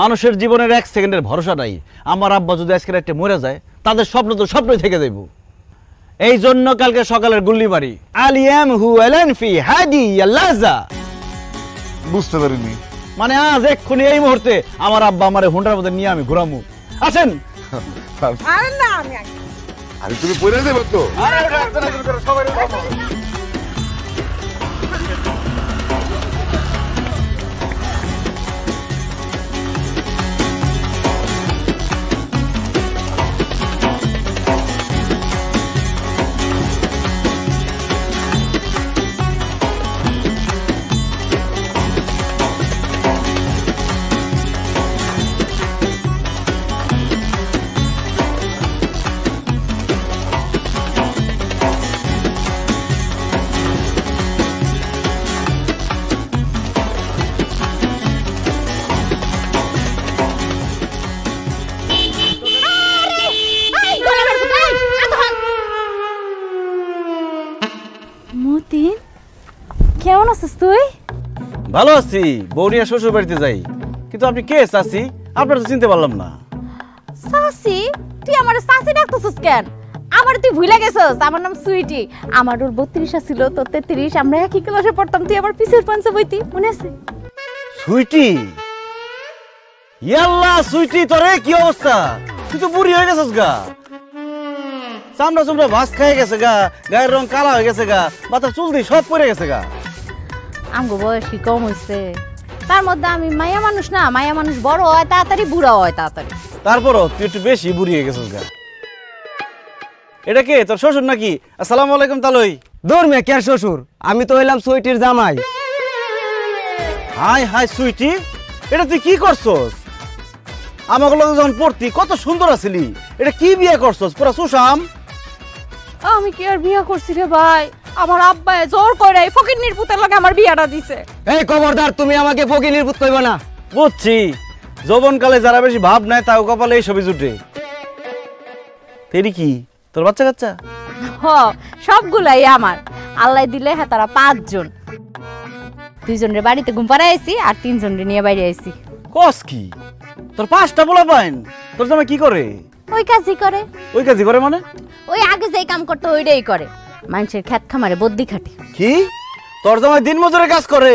মানুষের জীবনের 1 সেকেন্ডের ভরসা নাই। আমার আব্বা যদি আজকে রাতে মরে যায়, তাদের স্বপ্ন তো স্বপ্নই থেকে যাইব। এই জন্য কালকে সকালের গুল্লি মারি আলিয়াম হু আলান ফি হাদি আল্লাহজা। বুঝতে পারিনি। মানে আজ এক্ষুনি এই মুহূর্তে আমার আব্বা আমারে হুন্ডার মধ্যে নিয়ে আমি ঘুরামু। আছেন? আরে না, আমি আরে তুমি পড়ে যাবে তো। মতিন, কেমন আছিস তুই? ভালো আছি, বউ নিয়ে শ্বশুর বাড়িতে যাই। কিন্তু আপনি কে চাচি? আপনার তো চিনতে পারলাম না। সাসি? তুই আমার সাসি ডাকতেছিস কেন? আমার তুই ভুলে গেছিস, আমার নাম সুইটি। আমার ওর 32 ছিল, তোর 33। আমরা একই ক্লাসে পড়তাম, তুই আমার পিছের পাঞ্চে বইতি, মনে আছে? সুইটি? ইয়াল্লা সুইটি, তোরে কি অবস্থা? তুই তো বুড়ি হয়ে গেছিস গা। চামড়া চামড়া ভাস খেয়ে গেছে গা, গায়ের রং কালা হয়ে গেছে গা, মাথার চুল দিয়ে সব পড়ে গেছে গা। আমগো বয়স কি কম হইছে? তার মধ্যে আমি মায়া মানুষ না, মায়া মানুষ বড় হয় তাড়াতাড়ি, বুড়া হয় তাড়াতাড়ি। তারপরও তুই একটু বেশি বুড়ি হয়ে গেছিস গা। এটা কে, তোর শ্বশুর নাকি? আসসালামু আলাইকুম তালই। দূর মে কে শ্বশুর, আমি তো হইলাম সুইটির জামাই। হাই হাই সুইটি, এটা তুই কি করছস? আমাকে লগে যখন পড়তি কত সুন্দর আছিলি, এটা কি বিয়ে করছস? পুরা সুশাম। আমি কি আর বিয়া করছি রে ভাই? আমার আব্বা জোর করে এই ফকিন্নির পুতের লগে আমার বিয়াটা দিছে। এই খবরদার, তুমি আমাকে ফকিনির পুত কইবা না। বুঝছি, যৌবনকালে যারা বেশি ভাব নেয় তাও কপালে এই ছবি জুটে। তেরি কি তোর বাচ্চা কাচ্চা? হ, সবগুলাই আমার। আল্লাহ দিলে হ্যাঁ তারা 5 জন। 2 জনের বাড়িতে ঘুম পাড়ায় আইছি আর 3 জনের নিয়ে বাইরে আইছি। কস কি? তোর 5টা পোলা পাইন? তোর জামাই কি করে? ওই কাজই করে। ওই কাজই করে মানে? ওই আগে যেই কাম করতে ওইটাই করে। মানুষের ক্ষেত খামারে বদ্দি খাটে। কি? তোর জামাই দিন মজুরে কাজ করে?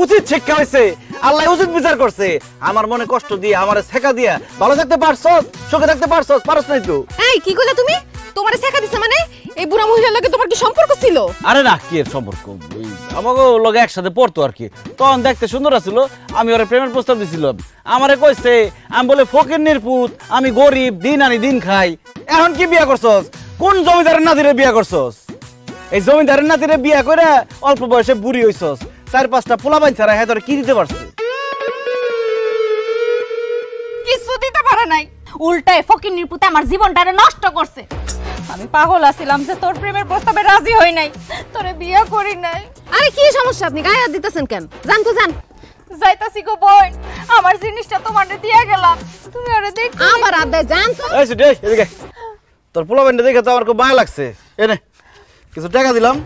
উচিত শিক্ষা হয়েছে, আল্লাহ উচিত বিচার করছে। আমার মনে কষ্ট দিয়ে, আমারে শেখা দিয়া ভালো থাকতে পারছস, সুখে থাকতে পারছস, পারছ নাই তো? এই কি কইলা তুমি? তোমারে শেখা দিছে মানে? এই বুড়া মহিলার লগে তোমার কি সম্পর্ক ছিল? আরে না, কি এর সম্পর্ক? আমাকে লগে একসাথে পড়তো আর কি। তখন দেখতে সুন্দর আছিল, আমি ওরে প্রেমের প্রস্তাব দিছিলাম। আমারে কইছে, আমি বলে ফকিন্নির পুত, আমি গরিব, দিন আনি দিন খাই। এখন কি বিয়া করছস? কোন জমিদারের নাতিরে বিয়া করছস? এই জমিদারের নাতিরে বিয়া করে অল্প বয়সে বুড়ি হইছস। 4-5টা পোলাপাইন ছাড়া হ্যাঁ তোরে কি দিতে পারছে? কিছু দিতে পারে নাই, উল্টায় ফকিন্নির পুতে আমার জীবনটারে নষ্ট করছে। আমি পাগল আছিলাম যে তোর প্রেমের প্রস্তাবে রাজি হই নাই, তোরে বিয়ে করি নাই। আরে কি সমস্যা? আপনি গায়ে হাত দিতেছেন কেন? জান তো জান। যাইতাছি গো বোন, আমার জিনিসটা তোমারে দিয়া গেলাম, তুমি ওরে দেখ। আমার আব্বা জান তো। এই সুটি, এদিকে। তোর পোলাপাইনটা দেখে তো আমার খুব মায়া লাগছে। এনে কিছু টাকা দিলাম,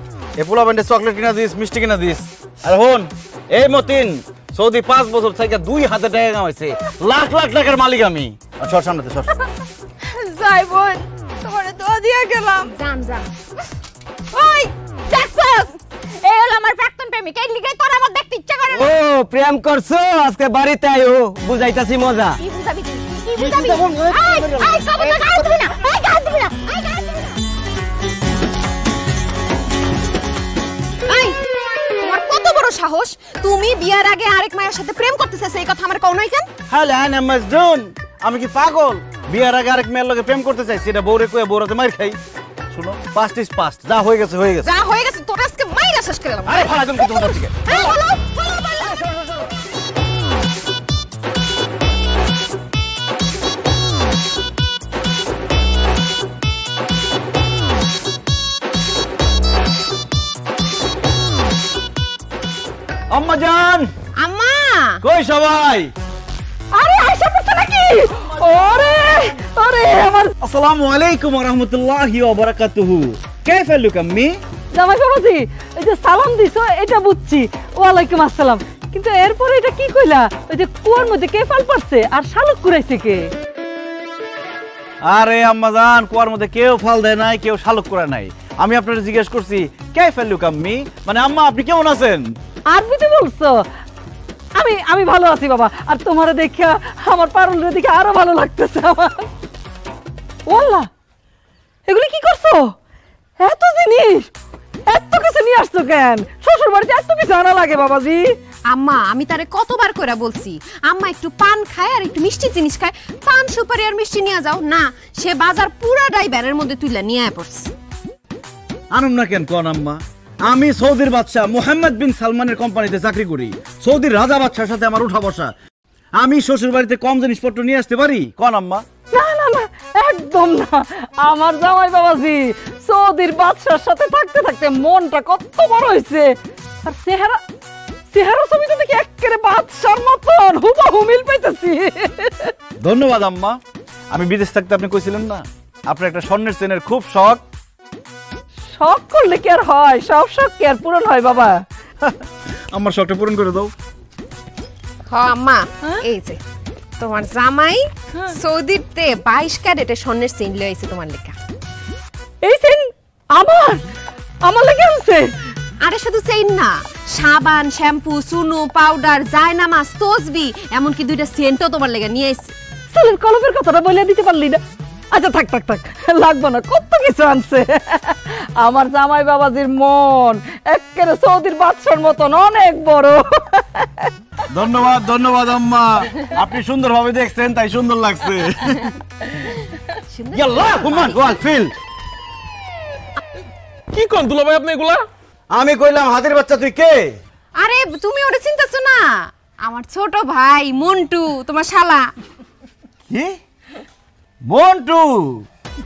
এই পোলাপাইনটা চকলেট কিনা দিস, মিষ্টি কিনা দিস। আর হন, এই মতিন সৌদি 5 বছর থেকে 2 হাতে টাকা কামাইছে, লাখ লাখ টাকার মালিক আমি। সর সামনে সর। যাই বোন, তোমারে দোয়া দিয়া গেলাম। জান জান। ওই দেখছস, এই হলো আমার প্রাক্তন প্রেমিক, এই লিগাই তোর আমার দেখতে ইচ্ছা করে না। ও প্রেম করছো, আজকে বাড়িতে আইও, বুঝাইতাছি মজা। কি বুঝাবি তুই? কি বুঝাবি? এই কবে তো গায়ে দিবি না, এই গায়ে দিবি না, এই গায়ে দিবি না। এই তোমার কত বড় সাহস? তুমি বিয়ার আগে আরেক মায়ের সাথে প্রেম করতেছিস, এই কথা আমার কও নাই কেন? হ্যালো আনা মাজদুন, আমি কি পাগল? বিয়ার আগে আরেক মেয়ের লগে প্রেম করতে চাইছি, এটা বউরে কয়ে বউরাতে মার খাই। শুনো, পাস্ট ইজ পাস্ট, যা হয়ে গেছে হয়ে গেছে। যা হয়ে গেছে তোর আজকে মাইরা শেষ করে দিলাম। আরে ভালো একদম কিছু হচ্ছে কি? এই বলো বলো বলো। আম্মা জান, আম্মা কই সবাই? আরে আয়শা পড়ছে নাকি? ওরে আরে আমার আসসালামু আলাইকুম ওয়া রাহমাতুল্লাহি ওয়া বারাকাতুহু। কাইফা লুক আম্মি? জামাই বাবাজি, এই যে সালাম দিছো এটা বুঝছি, ওয়ালাইকুম আসসালাম, কিন্তু এরপরে এটা কি কইলা? ওই যে কুয়ার মধ্যে কে ফাল পারছে আর শালুক কুরাইছে কে? আরে আম্মা জান, কুয়ার মধ্যে কেউ ফাল দেয় নাই, কেউ শালুক করে নাই। আমি আপনাকে জিজ্ঞেস করছি কাইফা লুক আম্মি, মানে আম্মা আপনি কেমন আছেন? আরবিতে বলছো? আমি ভালো আছি বাবা, আর তোমারে দেখা আমার পারুলের দিকে আরো ভালো লাগতেছে আমার। ওয়াল্লাহ, এগুলি কি করছো? এত জিনিস, এত কিছু নিয়ে আসছো কেন? শ্বশুর বাড়িতে এত কিছু আনা লাগে বাবাজি? আম্মা আমি তারে কতবার কইরা বলছি আম্মা একটু পান খায় আর একটু মিষ্টি জিনিস খায়, পান সুপারি আর মিষ্টি নিয়ে যাও না, সে বাজার পুরাটাই ব্যারের মধ্যে তুইলা নিয়ে পড়ছে। আনুম না কেন কোন আম্মা? আমি সৌদির বাদশা মোহাম্মদ বিন সালমানের কোম্পানিতে চাকরি করি। সৌদির রাজা বাদশার সাথে আমার উঠা বসা। আমি শ্বশুর বাড়িতে কম জিনিসপত্র নিয়ে আসতে পারি কোন আম্মা? না না না, একদম না। আমার জামাই বাবাজি সৌদির বাদশার সাথে থাকতে থাকতে মনটা কত বড় হয়েছে, আর চেহারা ছবিটা দেখি একেবারে বাদশার মতন হুবহু মিল পাইতেছি। ধন্যবাদ আম্মা। আমি বিদেশ থাকতে আপনি কইছিলেন না আপনার একটা স্বর্ণের চেনের খুব শখ। শখ করলে কি আর হয়? সব শখ কি আর পূরণ হয় বাবা? আমার শখটা পূরণ করে দাও। আম্মা এই যে তোমার জামাই সৌদিতে 22 ক্যারেটের স্বর্ণের চেইন লয়ে আইছে তোমার লেখা। এই চেইন আমার লেগে আনছে? আরে শুধু চেইন না, সাবান, শ্যাম্পু, সুনু, পাউডার, জায়নামাজ, তসবি, এমনকি 2টা সেন্টও তোমার লেগে নিয়ে আইছে। চলের কলমের কথাটা বলে দিতে পারলি না? আচ্ছা থাক থাক থাক, লাগবে না, কত কিছু আনছে। আমার জামাই বাবাজির মন একেবারে সৌদির বাদশার মতন অনেক বড়। ধন্যবাদ ধন্যবাদ আম্মা, আপনি সুন্দরভাবে দেখছেন তাই সুন্দর লাগছে। ইয়াল্লাহ হুমান গোয়াল ফিল। কি কোন দুলা ভাই আপনি এগুলা? আমি কইলাম হাতের বাচ্চা তুই কে? আরে তুমি ওটা চিন্তাছো না, আমার ছোট ভাই মন্টু, তোমার শালা। কি মন্টু?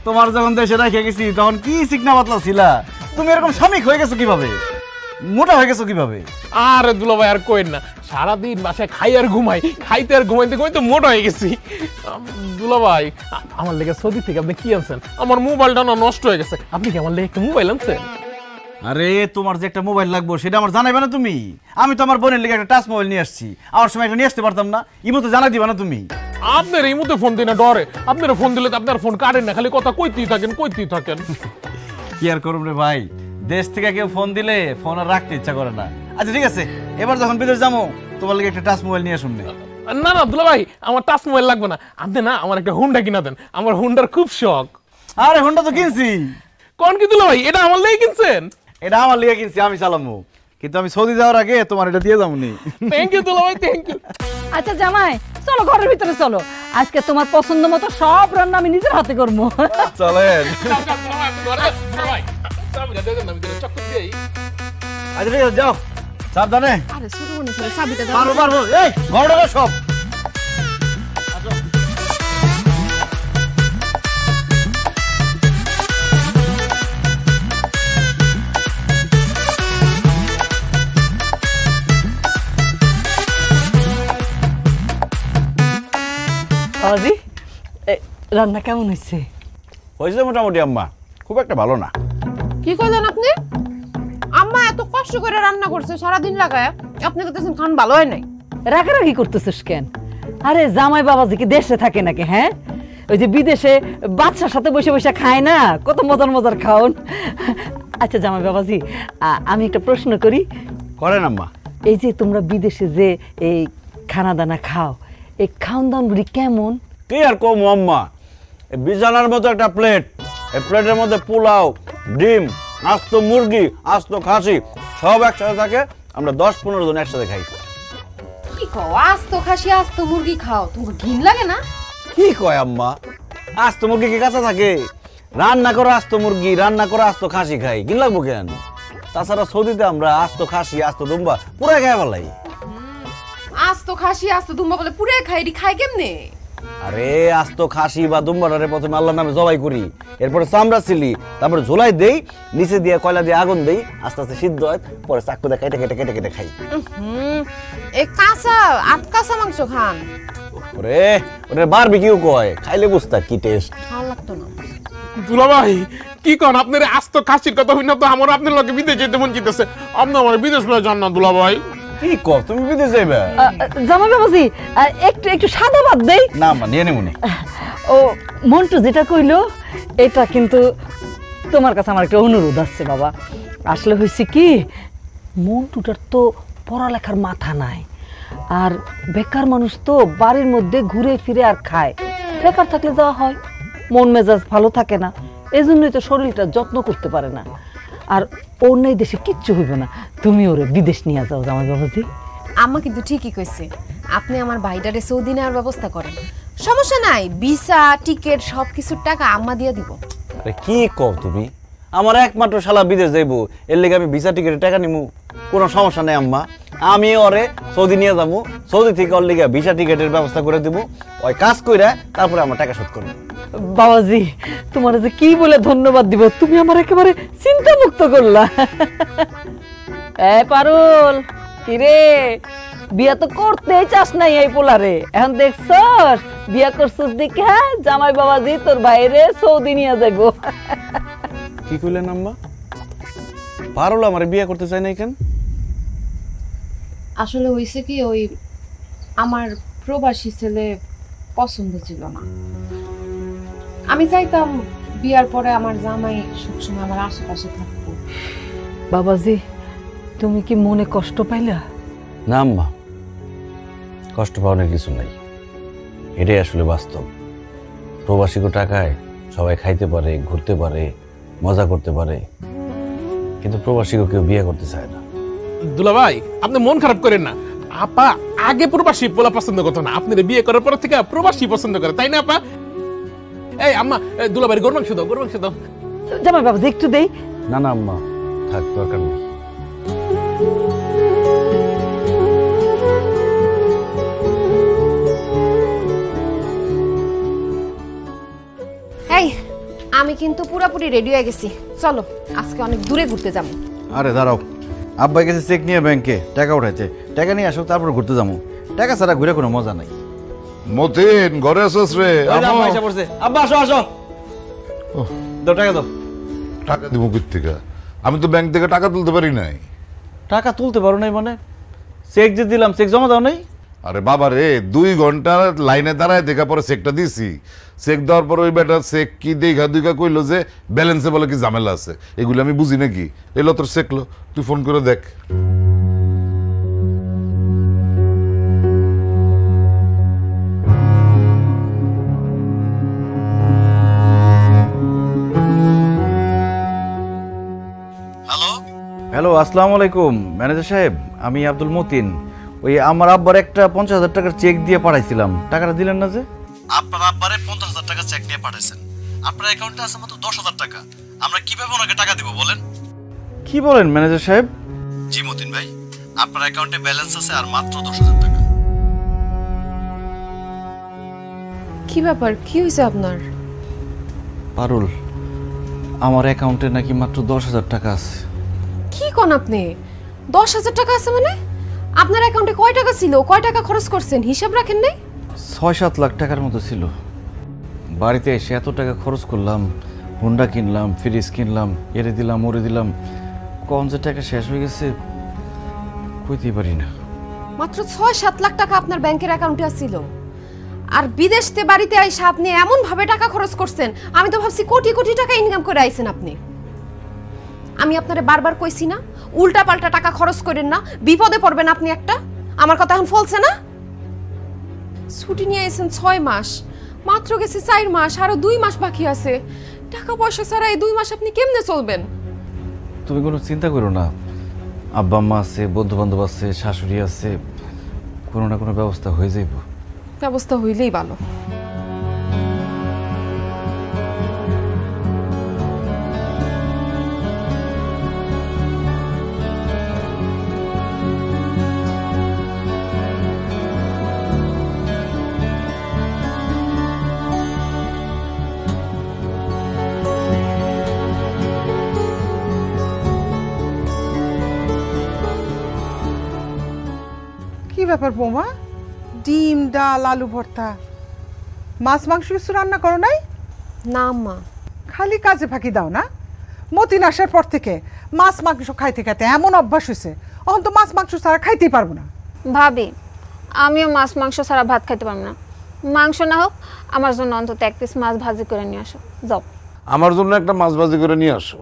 তোমার যখন দেশে রেখে গেছি তখন কি চিকনা পাতলা ছিলা, তুমি এরকম শ্রমিক হয়ে গেছো কিভাবে? মোটা হয়ে গেছো কিভাবে? আরে দুলা ভাই আর কইন না, সারাদিন বাসায় খাই আর ঘুমাই, খাইতে আর ঘুমাইতে ঘুমাইতে মোটা হয়ে গেছি। দুলা ভাই আমার লেগে সৌদি থেকে আপনি কি আনছেন? আমার মোবাইলটা না নষ্ট হয়ে গেছে, আপনি কি আমার লেগে একটা মোবাইল আনছেন? আরে তোমার যে একটা মোবাইল লাগবে সেটা আমার জানাইবে না তুমি? আমি তো আমার বোনের লেগে একটা টাচ মোবাইল নিয়ে আসছি, আমার সময় একটা নিয়ে আসতে পারতাম না? ইমো তো জানাই দিবা না তুমি? আপনার এই মধ্যে ফোন দিই না ডরে, আপনার ফোন দিলে তো আপনার ফোন কাটেন না, খালি কথা কইতেই থাকেন কইতেই থাকেন। কি আর করব রে ভাই, দেশ থেকে কেউ ফোন দিলে ফোন আর রাখতে ইচ্ছা করে না। আচ্ছা ঠিক আছে, এবার যখন বিদেশ যাবো তোমার লেগে একটা টাচ মোবাইল নিয়ে শুনবে। না না দুলা ভাই আমার টাচ মোবাইল লাগবে না, আপনি না আমার একটা হুন্ডা কিনা দেন, আমার হুন্ডার খুব শখ। আরে হুন্ডা তো কিনছি। কোন কি দুলা ভাই, এটা আমার লেগে কিনছেন? এটা আমার লেগে কিনছি, আমি চালামু, কিন্তু আমি সৌদি যাওয়ার আগে তোমার এটা দিয়ে যাবো নি। থ্যাংক ইউ দুলা ভাই, থ্যাংক ইউ। আচ্ছা জামাই চলো ঘরের ভিতরে চলো, আজকে তোমার পছন্দ মতো সব রান্না আমি নিজের হাতে করবো। চলেন। আচ্ছা ঠিক আছে, যাও সাবধানে। আরে ছোট বোন ছেলে চাবিটা দাও। পারবো পারবো, এই ঘরটা সব। বাবাজি রান্না কেমন হয়েছে? হয়েছে মোটামুটি আম্মা, খুব একটা ভালো না। কি কইলেন আপনি? আম্মা এত কষ্ট করে রান্না করছে সারাদিন লাগায়, আপনি দেখতেছেন খান ভালো হয় নাই। রাগারাগি করতেছিস কেন? আরে জামাই বাবাজি কি দেশে থাকে নাকি? হ্যাঁ, ওই যে বিদেশে বাদশার সাথে বসে বসে খায় না, কত মজার মজার খাওন। আচ্ছা জামাই বাবাজি আমি একটা প্রশ্ন করি। করেন আম্মা। এই যে তোমরা বিদেশে যে এই খানা দানা খাও, এই খাওন দানগুলি কেমন? কি আর কম আম্মা, বিছানার মতো একটা প্লেট, এই প্লেটের মধ্যে পোলাও, ডিম, আস্ত মুরগি, আস্ত খাসি সব একসাথে থাকে, আমরা 10-15 জন একসাথে খাই। কি কও, আস্ত খাসি আস্ত মুরগি খাও, তোমার ঘিন লাগে না? কি কয় আম্মা, আস্ত মুরগি কি কাঁচা থাকে? রান্না করে আস্ত মুরগি, রান্না করে আস্ত খাসি খাই, কি লাগবো কেন? তাছাড়া সৌদিতে আমরা আস্ত খাসি আস্ত দুম্বা পুরো খাই ফেলাই। আস্ত খাসি আস্ত দুম্বা বলে পুরে খাই, এটি খাই কেমনে? আরে আজ তো খাসি বা দুম্বারে প্রথমে আল্লাহর নামে জবাই করি, এরপরে চামড়া ছিলি, তারপরে ঝোলাই দেই, নিচে দিয়ে কয়লা দিয়ে আগুন দেই, আস্তে আস্তে সিদ্ধ হয়, পরে চাকু দিয়ে কেটে কেটে কেটে কেটে খাই। এই কাঁচা কাঁচা মাংস খান? ওরে ওরে বারবিকিউ কয়, খাইলে বুঝতা কি টেস্ট। ভালো লাগতো না। দুলাভাই কি কোন আপনার আস্ত খাসির কথা হই না তো আমার আপনার লগে বিদেশ যেতে মন চাইতেছে, আপনি আমার বিদেশ লয়ে যান না দুলাভাই। কি কর তুমি বিদেশ যাইবা? জামাই বাবাজি একটু একটু সাদা ভাত দেই না মা নিয়ে নেব না। ও মন্টু যেটা কইলো এটা কিন্তু তোমার কাছে আমার একটা অনুরোধ আছে বাবা। আসলে হয়েছে কি, মন্টুটার তো পড়ালেখার মাথা নাই, আর বেকার মানুষ তো বাড়ির মধ্যে ঘুরে ফিরে আর খায়, বেকার থাকলে যাওয়া হয়, মন মেজাজ ভালো থাকে না, এই জন্যই তো শরীরটা যত্ন করতে পারে না। আর ওর নেই দেশে কিচ্ছু হইবে না, তুমি ওরে বিদেশ নিয়ে যাও জামাই বাবাজি। আম্মা কিন্তু ঠিকই কইছে, আপনি আমার ভাইটারে সৌদি নেওয়ার ব্যবস্থা করেন, সমস্যা নাই, ভিসা টিকিট সবকিছুর টাকা আম্মা দিয়ে দিব। আরে কি কও তুমি, আমার একমাত্র শালা বিদেশ যাইবো, এর লেগে আমি ভিসা টিকিটের টাকা নিমু? কোনো সমস্যা নেই আম্মা, আমি ওরে সৌদি নিয়ে যাবো, সৌদি থেকে ওর লেগে ভিসা টিকিটের ব্যবস্থা করে দিব, ওই কাজ কইরা তারপরে আমার টাকা শোধ করবো। বাবাজি তোমার যে কি বলে ধন্যবাদ দিব, তুমি আমার একেবারে চিন্তা মুক্ত করলা। এ পারুল কিরে, বিয়া তো করতেই চাস নাই এই পোলারে, এখন দেখছস বিয়া করছস দেখে জামাই বাবাজি তোর বাইরে সৌদি নিয়ে যাইবো। কি কইলেন আম্মা? পারুল আমার বিয়ে করতে চাই না কেন? আসলে হইছে কি, ওই আমার প্রবাসী ছেলে পছন্দ ছিল না, আমি চাইতাম বিয়ার পরে আমার জামাই সবসময় আমার আশেপাশে থাকবো। বাবাজি তুমি কি মনে কষ্ট পাইলা? না আম্মা, কষ্ট পাওয়ার কিছু নাই, এটাই আসলে বাস্তব। প্রবাসীকে টাকায় সবাই খাইতে পারে, ঘুরতে পারে, মজা করতে পারে, কিন্তু প্রবাসীকে কেউ বিয়ে করতে চায় না। দুলাভাই আপনি মন খারাপ করেন না, আপা আগে প্রবাসী পোলা পছন্দ করতো না, আপনি বিয়ে করার পর থেকে প্রবাসী পছন্দ করে, তাই না আপা? এই আম্মা দুলাভাই গরু মাংস দাও, গরু মাংস দাও। জামাই বাবাজি একটু দেই। না না আম্মা থাক, দরকার নেই। এই আমি কিন্তু পুরোপুরি রেডি হয়ে গেছি, চলো আজকে অনেক দূরে ঘুরতে যাবো। আরে দাঁড়াও, আব্বাই গেছে চেক নিয়ে ব্যাংকে টাকা উঠাইছে, টাকা নিয়ে আসো তারপর ঘুরতে যাবো, টাকা ছাড়া ঘুরে কোনো মজা নাই। মতিন ঘরে আসছ রে? আব্বা এসে পড়ছে, আব্বা আসো আসো, দাও টাকা দাও। টাকা দিব কই থেকে? আমি তো ব্যাংক থেকে টাকা তুলতে পারি নাই। টাকা তুলতে পারো নাই মানে? চেক যে দিলাম চেক জমা দাও নাই? আরে বাবা রে, 2 ঘন্টা লাইনে দাঁড়ায় দেখা পরে চেকটা দিছি, চেক দেওয়ার পর ওই বেটা চেক কি দেখা দুইকা কইলো যে ব্যালেন্সে বলে কি ঝামেলা আছে, এগুলো আমি বুঝি নাকি? এলো তোর চেকলো, তুই ফোন করে দেখ। হ্যালো আসসালামু আলাইকুম ম্যানেজার সাহেব, আমি আব্দুল মতিন। ওই আমার আব্বার একটা 50,000 টাকার চেক দিয়ে পাঠাইছিলাম, টাকাটা দিলেন না যে? আপনার আব্বারে 50,000 টাকা চেক দিয়ে পাঠাইছেন, আপনার অ্যাকাউন্টে আছে মাত্র 10,000 টাকা, আমরা কিভাবে ওনাকে টাকা দিব বলেন? কি বলেন ম্যানেজার সাহেব? জি মতিন ভাই, আপনার অ্যাকাউন্টে ব্যালেন্স আছে আর মাত্র 10,000 টাকা। কি ব্যাপার, কি হয়েছে আপনার? পারুল, আমার অ্যাকাউন্টে নাকি মাত্র 10,000 টাকা আছে। কি কোন আপনি? 10,000 টাকা আছে মানে? আপনার অ্যাকাউন্টে কয় টাকা ছিল, কয় টাকা খরচ করছেন হিসাব রাখেন নাই? 6-7 লাখ টাকার মতো ছিল। বাড়িতে এসে এত টাকা খরচ করলাম, হুন্ডা কিনলাম, ফ্রিজ কিনলাম, এরে দিলাম ওরে দিলাম, কোন যে টাকা শেষ হয়ে গেছে কইতেই পারি না। মাত্র 6-7 লাখ টাকা আপনার ব্যাংকের অ্যাকাউন্টে ছিল, আর বিদেশ থেকে বাড়িতে আইসা আপনি এমন ভাবে টাকা খরচ করছেন, আমি তো ভাবছি কোটি কোটি টাকা ইনকাম করে আইছেন আপনি। আমি আপনারে বারবার কইছি না উল্টা পাল্টা টাকা খরচ করেন না, বিপদে পড়বেন আপনি একটা। আমার কথা এখন ফলছে না? ছুটি নিয়ে আইছেন 6 মাস, মাত্র গেছে 4 মাস, আরো 2 মাস বাকি আছে। টাকা পয়সা ছাড়া এই 2 মাস আপনি কেমনে চলবেন? তুমি কোনো চিন্তা করো না, আব্বা আম্মা আছে, বন্ধু বান্ধব আছে, শাশুড়ি আছে, কোনো না কোনো ব্যবস্থা হয়ে যাইব। ব্যবস্থা হইলেই ভালো। ব্যাপার বৌমা, ডিম ডাল আলু ভর্তা, মাছ মাংস কিছু রান্না করো নাই? না মা, খালি কাজে ফাঁকি দাও না। মতিন আসার পর থেকে মাছ মাংস খাইতে খাইতে এমন অভ্যাস হয়েছে, এখন তো মাছ মাংস ছাড়া খাইতেই পারবো না। ভাবি, আমিও মাছ মাংস ছাড়া ভাত খাইতে পারবো না। মাংস না হোক, আমার জন্য অন্তত এক পিস মাছ ভাজি করে নিয়ে আসো। যাও, আমার জন্য একটা মাছ ভাজি করে নিয়ে আসো।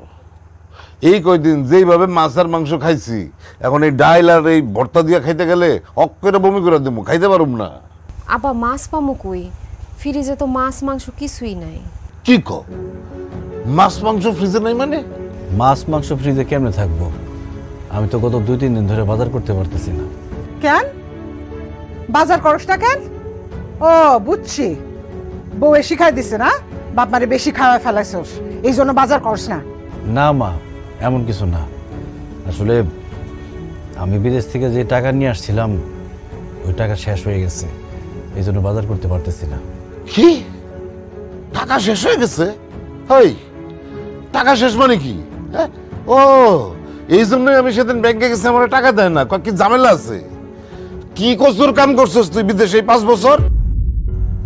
এই কয়দিন যেইভাবে মাছ আর মাংস খাইছি, এখন এই ডাইল আর এই ভর্তা দিয়ে খাইতে গেলে অক্কেরে বমি করে দেবো, খাইতে পারুম না। আবার মাছ পামো কই? ফ্রিজে তো মাছ মাংস কিছুই নাই। কি কো, মাছ মাংস ফ্রিজে নাই মানে? মাছ মাংস ফ্রিজে কেমনে থাকবো? আমি তো গত 2-3 দিন ধরে বাজার করতে পারতেছি না। কেন বাজার করস না কেন? ও বুঝছি, বউ শিখাই দিছে না, বাপ মারে বেশি খাওয়া ফেলাইছস, এই জন্য বাজার করস না। না মা, এমন কিছু না। আসলে আমি বিদেশ থেকে যে টাকা নিয়ে আসছিলাম, ওই টাকা শেষ হয়ে গেছে, এই জন্য বাজার করতে পারতেছি না। কি টাকা শেষ হয়ে গেছে? হই, টাকা শেষ মানে কি? ও, এই জন্যই আমি সেদিন ব্যাংকে গেছি, আমার টাকা দেয় না। কি ঝামেলা আছে? কি কসুর কাম করছস তুই বিদেশে 5 বছর?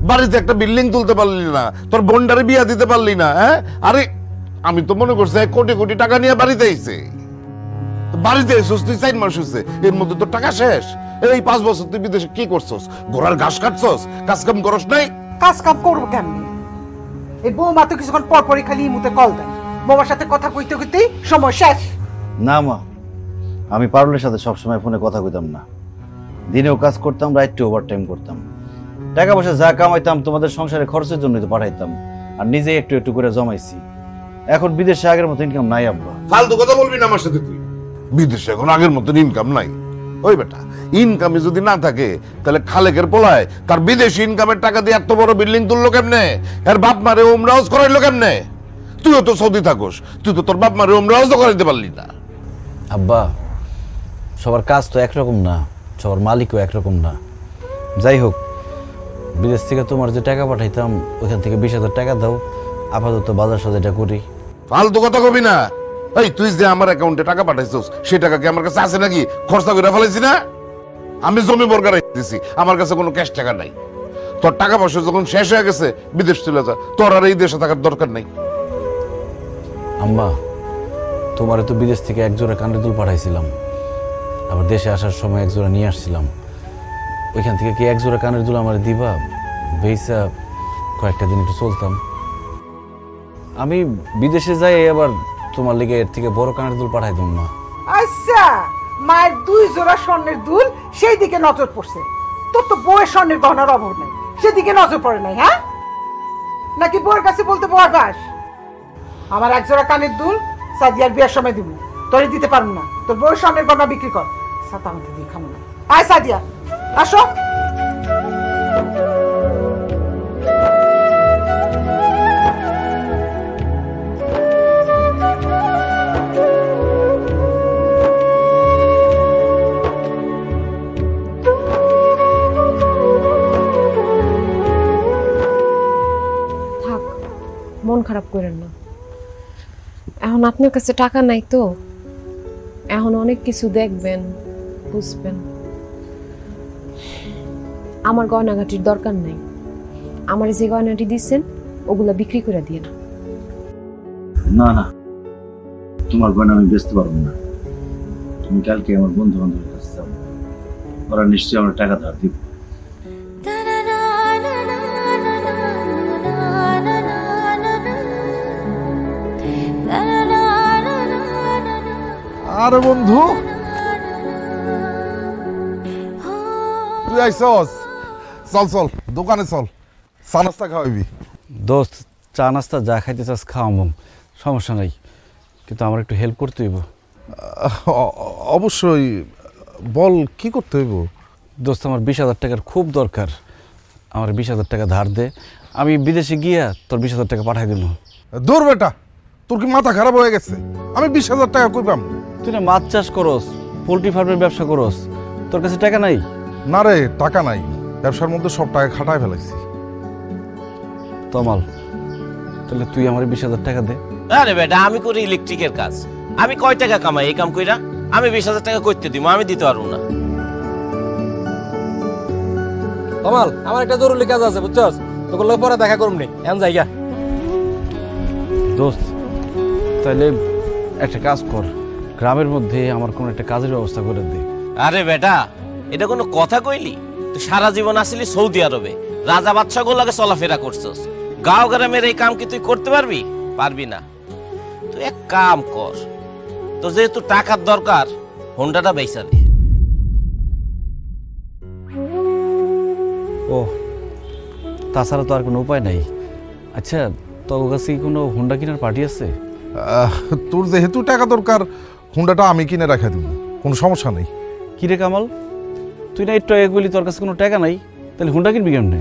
বাড়িতে একটা বিল্ডিং তুলতে পারলি না, তোর বোনটারে বিয়া দিতে পারলি না। হ্যাঁ, আরে আমি তো মনে করছি 1 কোটি কোটি টাকা নিয়ে বাড়িতে আইছে। বাড়িতে এসেছিস তুই 4 মাস হয়েছে, এর মধ্যে তোর টাকা শেষ। এই 5 বছর তুই বিদেশে কি করছস? ঘোড়ার ঘাস কাটছস, কাজ কাম করস নাই? কাজ কাম করবো কেমনি? এই বৌমা তো কিছুক্ষণ পর পরই খালি মুতে কল দেয়, বৌমার সাথে কথা কইতে কইতেই সময় শেষ। না মা, আমি পারুলের সাথে সবসময় ফোনে কথা কইতাম না। দিনেও কাজ করতাম, রাইটে ওভারটাইম করতাম। টাকা পয়সা যা কামাইতাম তোমাদের সংসারে খরচের জন্যই তো পাঠাইতাম, আর নিজে একটু একটু করে জমাইছি। এখন বিদেশে আগের মতো ইনকাম নাই আব্বা। ফালতু কথা বলবি না আমার সাথে তুই। বিদেশে এখন আগের মতো ইনকাম নাই। ওই বেটা, ইনকামই যদি না থাকে তাহলে খালেকের পোলায় তার বিদেশি ইনকামের টাকা দিয়ে এত বড় বিল্ডিং তুললো কেমনে? এর বাপ মারে ওমরা হজ করাইলো কেমনে? তুইও তো সৌদি থাকোস, তুই তো তোর বাপ মারে ওমরা হজ করাইতে পারলি না। আব্বা, সবার কাজ তো একরকম না, সবার মালিকও একরকম না। যাই হোক, বিদেশ থেকে তোমার যে টাকা পাঠাইতাম, ওইখান থেকে 20,000 টাকা দাও, আপাতত বাজার সদাইটা করি। ফালতু কথা কবি না। এই তুই যে আমার অ্যাকাউন্টে টাকা পাঠাইছস, সেই টাকা কি আমার কাছে আছে নাকি? খরচা করে ফেলাইছি না? আমি জমি বর্গা রাখতেছি, আমার কাছে কোনো ক্যাশ টাকা নাই। তোর টাকা পয়সা যখন শেষ হয়ে গেছে, বিদেশ চলে যা, তোর আর এই দেশে থাকার দরকার নাই। আম্মা, তোমারে তো বিদেশ থেকে 1 জোড়া কানের দুল পাঠাইছিলাম, আবার দেশে আসার সময় 1 জোড়া নিয়ে আসছিলাম। ওইখান থেকে কি 1 জোড়া কানের দুল আমার দিবা? বেইসা কয়েকটা দিন একটু চলতাম। আমি বিদেশে যাই, আবার তোমার লেগে এর থেকে বড় কানের দুল পাঠাই দিন মা। আচ্ছা, মায়ের 2 জোড়া স্বর্ণের দুল, সেই দিকে নজর পড়ছে। তোর তো বউয়ের স্বর্ণের গহনার অভাব নেই, সেদিকে নজর পড়ে নাই? হ্যাঁ, নাকি বউয়ের কাছে বলতে বউ আকাশ? আমার 1 জোড়া কানের দুল সাদিয়ার বিয়ের সময় দিব, তোরে দিতে পারবো না। তোর বউয়ের স্বর্ণের গহনা বিক্রি কর, সাথে আমাকে দিয়ে খাবো না। আয় সাদিয়া, আসো। মন খারাপ করেন না, এখন আপনার কাছে টাকা নাই তো, এখন অনেক কিছু দেখবেন, বুঝবেন। আমার গয়নাগাটির দরকার নাই, আমার যে গয়নাটি দিচ্ছেন ওগুলা বিক্রি করে দিয়ে। না না, তোমার গয়না আমি বেচতে পারবো না। তুমি কালকে আমার বন্ধু বান্ধবের কাছে যাও, ওরা নিশ্চয়ই আমার টাকা ধার দিব। আরে বন্ধু, তুই আইসস? চল চল, দোকানে চল, চা নাস্তা খাওয়াবি। দোস্ত, চা নাস্তা যা খাইতে চাস খাওয়াবো, সমস্যা নাই, কিন্তু আমার একটু হেল্প করতে হইব। অবশ্যই, বল কি করতে হইব? দোস্ত, আমার 20,000 টাকার খুব দরকার, আমার 20,000 টাকা ধার দে, আমি বিদেশে গিয়া তোর 20,000 টাকা পাঠাই দিল। দূর বেটা, তোর কি মাথা খারাপ হয়ে গেছে? আমি 20,000 টাকা কই পাম? তুই না মাছ চাষ করস, পোল্ট্রি ফার্মের ব্যবসা করস, তোর কাছে টাকা নাই? না রে, টাকা নাই, ব্যবসার মধ্যে সব টাকা খাটায় ফেলাইছি। তমাল, তাহলে তুই আমার 20,000 টাকা দে। আরে বেটা, আমি করি ইলেকট্রিকের কাজ, আমি কয় টাকা কামাই এই কাম কইরা? আমি 20,000 টাকা করতে দিব, আমি দিতে পারবো না। কমাল আমার একটা জরুরি কাজ আছে বুঝছস, তোকে লোক পরে দেখা করুম নি, এখন যাই গা। দোস্ত তাহলে একটা কাজ কর, গ্রামের মধ্যে আমার কোনো একটা কাজের ব্যবস্থা করে দে। আরে বেটা, এটা কোনো কথা কইলি? তুই সারা জীবন আসলি সৌদি আরবে, রাজা বাদশা গুলোকে চলাফেরা করছস, গাঁও গ্রামের এই কাম কি তুই করতে পারবি? পারবি না। তুই এক কাম কর, তোর যেহেতু টাকার দরকার, হোন্ডাটা বেচা দে। ও তাছাড়া তো আর কোনো উপায় নাই। আচ্ছা তোর কাছে কি কোনো হোন্ডা কেনার পার্টি আছে? তোর যেহেতু টাকা দরকার, হুন্ডাটা আমি কিনে রাখা দিব, কোনো সমস্যা নেই। কি রে কামাল, তুই না একটু আগে বলি তোর কাছে কোনো টাকা নাই, তাহলে হোন্ডা কিনবি কেমনে?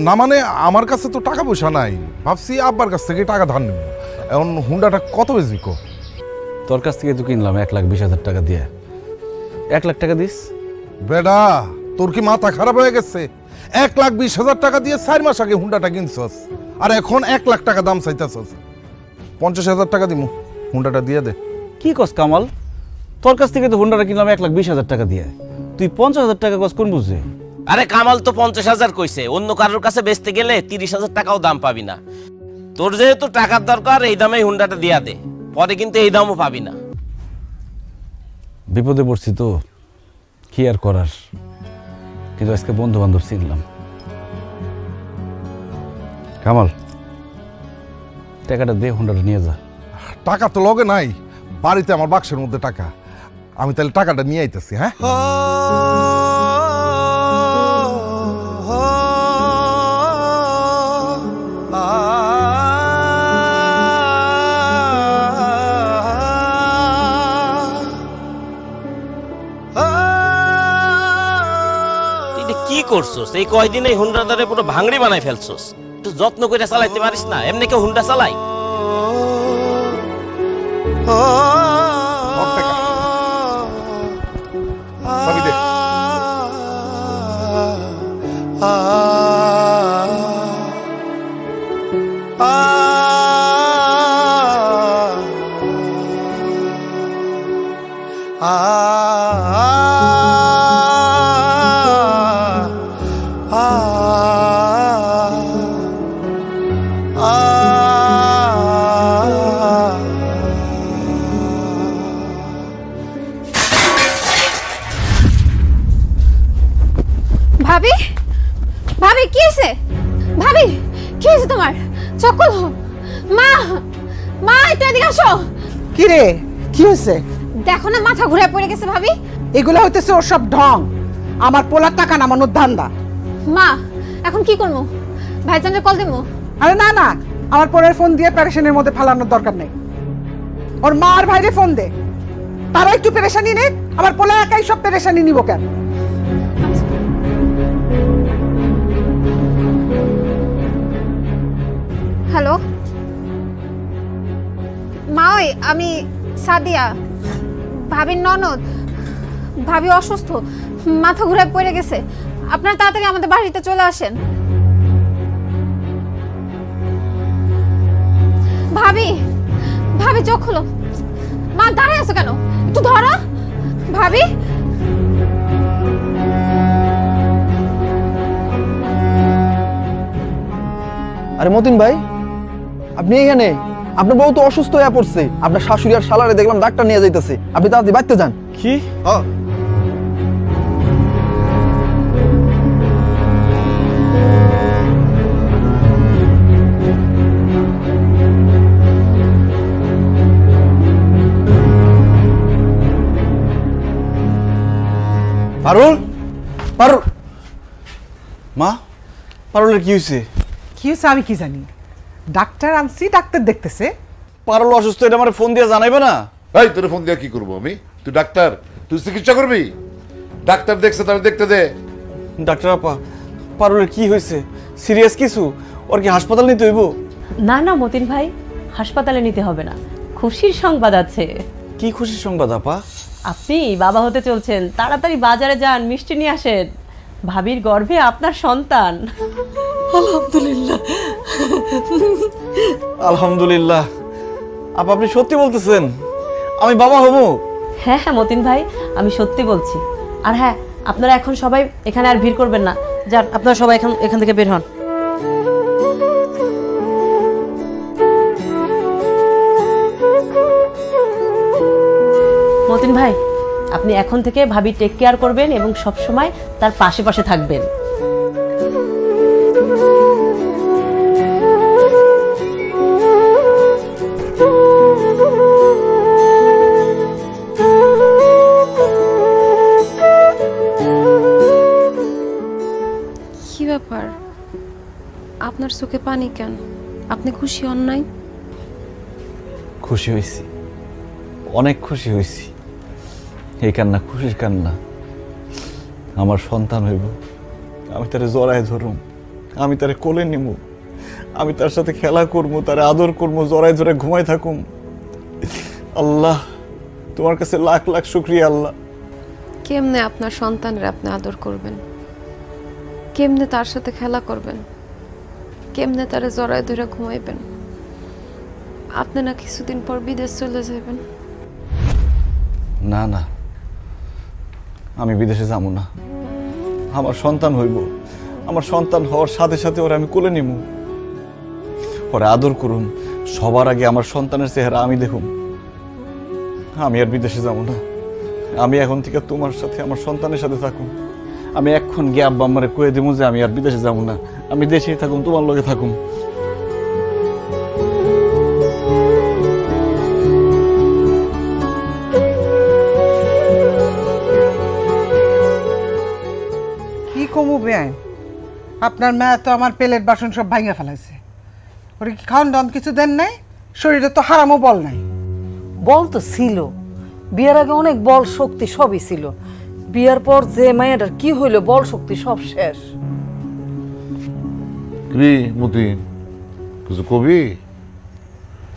না মানে আমার কাছে তো টাকা পয়সা নাই, ভাবছি আব্বার কাছ থেকে টাকা ধার নেব। এখন হুন্ডাটা কত বেচবি কো? তোর কাছ থেকে তো কিনলাম 1,20,000 টাকা দিয়ে। 1 লাখ টাকা দিস? বেডা তোর কি মাথা খারাপ হয়ে গেছে? 1,20,000 টাকা দিয়ে 4 মাস আগে হুন্ডাটা কিনছস, আর এখন 1 লাখ টাকা দাম চাইতেছস। 50,000 টাকা দিমু, হুন্ডাটা দিয়ে দে। কি কস কামাল, তোর কাছ থেকে তো হোন্ডাটা কিনলাম 1,20,000 টাকা দিয়ে, তুই 50,000 টাকা কস কোন বুঝে? আরে কামাল তো 50,000 কইছে, অন্য কারোর কাছে বেচতে গেলে 30,000 টাকাও দাম পাবি না। তোর যেহেতু টাকার দরকার, এই দামে হুন্ডাটা দিয়া দে, পরে কিন্তু এই দামও পাবি না। বিপদে পড়ছি তো, কি আর করার, কিন্তু আজকে বন্ধু বান্ধব চিনলাম। কামাল টাকাটা দে, হোন্ডাটা নিয়ে যা। টাকা তো লগে নাই, বাড়িতে আমার বাক্সের মধ্যে টাকা, আমি তাহলে টাকাটা নিয়ে আইতেছি। হ্যাঁ কি করছস এই কয়দিনে? হুন্ডাটারে পুরো ভাঙড়ি বানাই ফেলছস। একটু যত্ন করে চালাইতে পারিস না? এমনি কেউ হুন্ডা চালাই? ভাবি, ভাবি কি হয়েছে? ভাবি কি হয়েছে তোমার? চক্কর মা, মা একটু এদিকে আসো। কি রে, কি হয়েছে? দেখো না মাথা ঘুরে পড়ে গেছে ভাবি। এগুলো হইতেছে ওর সব ঢং, আমার পোলার টাকা নামানোর ধান্দা। মা এখন কি করবো? ভাইজানের কল দেবো? আরে না না, আমার পরের ফোন দিয়ে প্যারেশানের মধ্যে ফালানোর দরকার নেই। ওর মা আর ভাইরে ফোন দে, তারা একটু পেরেশানি নে। আমার পোলা একাই সব পেরেশানি নিব কেন? হ্যালো মা, ওই আমি সাদিয়া, ভাবির ননদ। ভাবি অসুস্থ, মাথা ঘুরে পড়ে গেছে। আপনারা তাড়াতাড়ি আমাদের বাড়িতে চলে আসেন। ভাবি, ভাবি চোখ খোলো। মা দাঁড়ায় আছো কেন? একটু ধরো ভাবি। আরে মতিন ভাই, আপনি এখানে? আপনার বউ তো অসুস্থ হয়ে পড়ছে, আপনার শাশুড়ি আর শালারে দেখলাম ডাক্তার নিয়ে যাইতেছে, আপনি তাড়াতাড়ি বাড়িতে যান। কি? পারুল, পারুল, মা পারুলের কি হয়েছে? কি হয়েছে আমি কি জানি, ডাক্তার আনছি, ডাক্তার দেখতেছে। পারুল অসুস্থ, এটা আমার ফোন দিয়ে জানাইবে না? এই তোর ফোন দিয়ে কি করবো আমি? তুই ডাক্তার, তুই চিকিৎসা করবি? ডাক্তার দেখছে, তাহলে দেখতে দে। ডাক্তার আপা, পারুলের কি হয়েছে? সিরিয়াস কিছু? ওর কি হাসপাতাল নিতে হইব? না না মতিন ভাই, হাসপাতালে নিতে হবে না, খুশির সংবাদ আছে। কি খুশির সংবাদ আপা? আপনি বাবা হতে চলছেন, তাড়াতাড়ি বাজারে যান, মিষ্টি নিয়ে আসেন। ভাবির গর্ভে আপনার সন্তান। আলহামদুলিল্লাহ, আলহামদুলিল্লাহ। আপা আপনি সত্যি বলতেছেন আমি বাবা হব? হ্যাঁ হ্যাঁ মতিন ভাই, আমি সত্যি বলছি। আর হ্যাঁ, আপনারা এখন সবাই এখানে আর ভিড় করবেন না, যান আপনারা সবাই এখান থেকে বের হন। মতিন ভাই, আপনি এখন থেকে ভাবি টেক কেয়ার করবেন এবং সব সময় তার পাশে পাশে থাকবেন। কি ব্যাপার, আপনার চোখে পানি কেন? আপনি খুশি হন নাই? খুশি হয়েছি, অনেক খুশি হয়েছি। এই কান্না খুশির কান্না। আমার সন্তান হইব, আমি তারে জড়ায় ধরুম, আমি তারে কোলে নিমু, আমি তার সাথে খেলা করবো, তারে আদর করবো, জড়ায় ধরে ঘুমাই থাকুম। আল্লাহ, তোমার কাছে লাখ লাখ শুকরিয়া আল্লাহ। কেমনে আপনার সন্তানের আপনি আদর করবেন? কেমনে তার সাথে খেলা করবেন? কেমনে তারে জড়ায় ধরে ঘুমাইবেন? আপনি না কিছুদিন পর বিদেশ চলে যাবেন? না না, আমি বিদেশে যাবো না। আমার সন্তান হইব, আমার সন্তান হওয়ার সাথে সাথে ওরা আমি কোলে নিমু, ওরা আদর করুম। সবার আগে আমার সন্তানের চেহারা আমি দেখুম। আমি আর বিদেশে যাবো না। আমি এখন থেকে তোমার সাথে আমার সন্তানের সাথে থাকুম। আমি এখন গিয়ে আব্বা আম্মারে কয়ে দেবো যে আমি আর বিদেশে যাবো না, আমি দেশেই থাকুম, তোমার লগে থাকুম। কি কমু বেআইন, আপনার মেয়ে তো আমার প্লেট বাসন সব ভাঙে ফেলাইছে। ওরে কি খাওয়ান দাওয়ান কিছু দেন নাই? শরীরে তো হারামও বল নাই। বল তো ছিল, বিয়ের আগে অনেক বল শক্তি সবই ছিল, বিয়ের পর যে মায়ের কি হইলো, বল শক্তি সব শেষ। কি মতিন, কিছু কবি?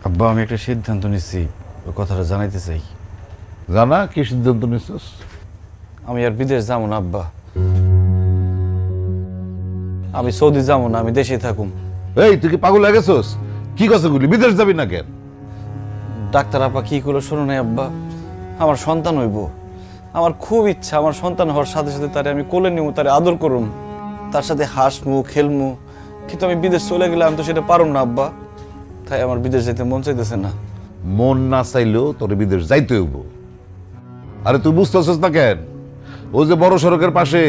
আব্বা, আমি একটা সিদ্ধান্ত নিচ্ছি, ওই কথাটা জানাইতে চাই। জানা, কি সিদ্ধান্ত নিচ্ছিস? আমি আর বিদেশ যাবো না আব্বা, আমি সৌদি যাবো না, আমি দেশে থাকুম। এই তুই কি পাগল হয়ে গেছিস? কি কথা বলি, বিদেশ যাবি না কেন? ডাক্তার আপা কি করলো শোনো নাই আব্বা, আমার সন্তান হইব, আমার খুব ইচ্ছা আমার সন্তান হওয়ার সাথে সাথে তারে আমি কোলে নিব, তারে আদর করুম, তার সাথে হাসমু খেলমু। কিন্তু আমি বিদেশ চলে গেলে আমি তো সেটা পারুম না আব্বা, তাই আমার বিদেশ যেতে মন চাইতেছে না। মন না চাইলেও তোর বিদেশ যাইতে হইব। আরে তুই বুঝতেছিস না কেন? ওই যে বড় সড়কের পাশে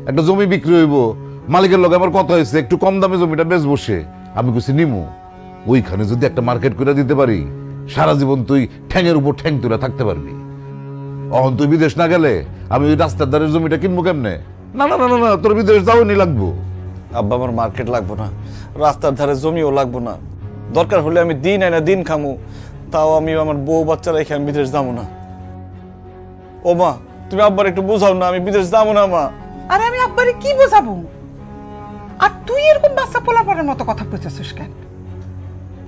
একটা জমি বিক্রি হইব, মালিকের লগে আমার কথা হয়েছে, একটু কম দামে জমিটা বেশ বসে আমি কিছু নিমু। ওইখানে যদি একটা মার্কেট করে দিতে পারি, সারা জীবন তুই ঠ্যাঙের উপর ঠ্যাং তুলে থাকতে পারবি। অহন তুই বিদেশ না গেলে আমি ওই রাস্তার ধারের জমিটা কিনবো কেমনে? না না না না, তোর বিদেশ যাওয়ানি লাগবো। আব্বা, আমার মার্কেট লাগবো না, রাস্তার ধারে জমিও লাগবো না, দরকার হলে আমি দিন আইনা দিন খামু, তাও আমি আমার বউ বাচ্চা রেখে আমি বিদেশ যাবো না। ও মা, তুমি আব্বার একটু বুঝাও না, আমি বিদেশ যাবো না মা। আরে আমি আব্বারে কি বোঝাবো? আর তুই এরকম বাচ্চা পোলাপানের মতো কথা কইতেছিস কেন?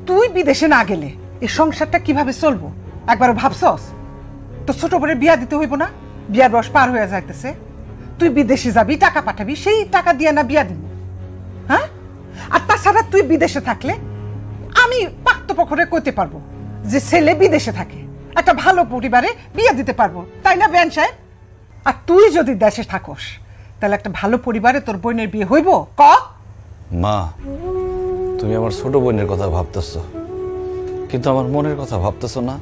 তুই বিদেশে না গেলে এই সংসারটা কিভাবে চলবো একবার ভাবছস? তো ছোট করে বিয়া দিতে হইব না? বিয়ার বয়স পার হয়ে যাইতেছে, তুই বিদেশে যাবি, টাকা পাঠাবি, সেই টাকা দিয়ে না বিয়া দিব? হ্যাঁ? আর তাছাড়া তুই বিদেশে থাকলে আমি পাক্তপক্ষরে কইতে পারবো যে ছেলে বিদেশে থাকে, একটা ভালো পরিবারে বিয়ে দিতে পারবো, তাই না বেয়ান সাহেব? আর তুই যদি দেশে থাকস তাহলে একটা ভালো পরিবারে তোর বোনের বিয়ে হইব? ক মা, তুমি আমার ছোট বোনের কথা ভাবতেছো, কিন্তু আমার মনের কথা ভাবতেছো না।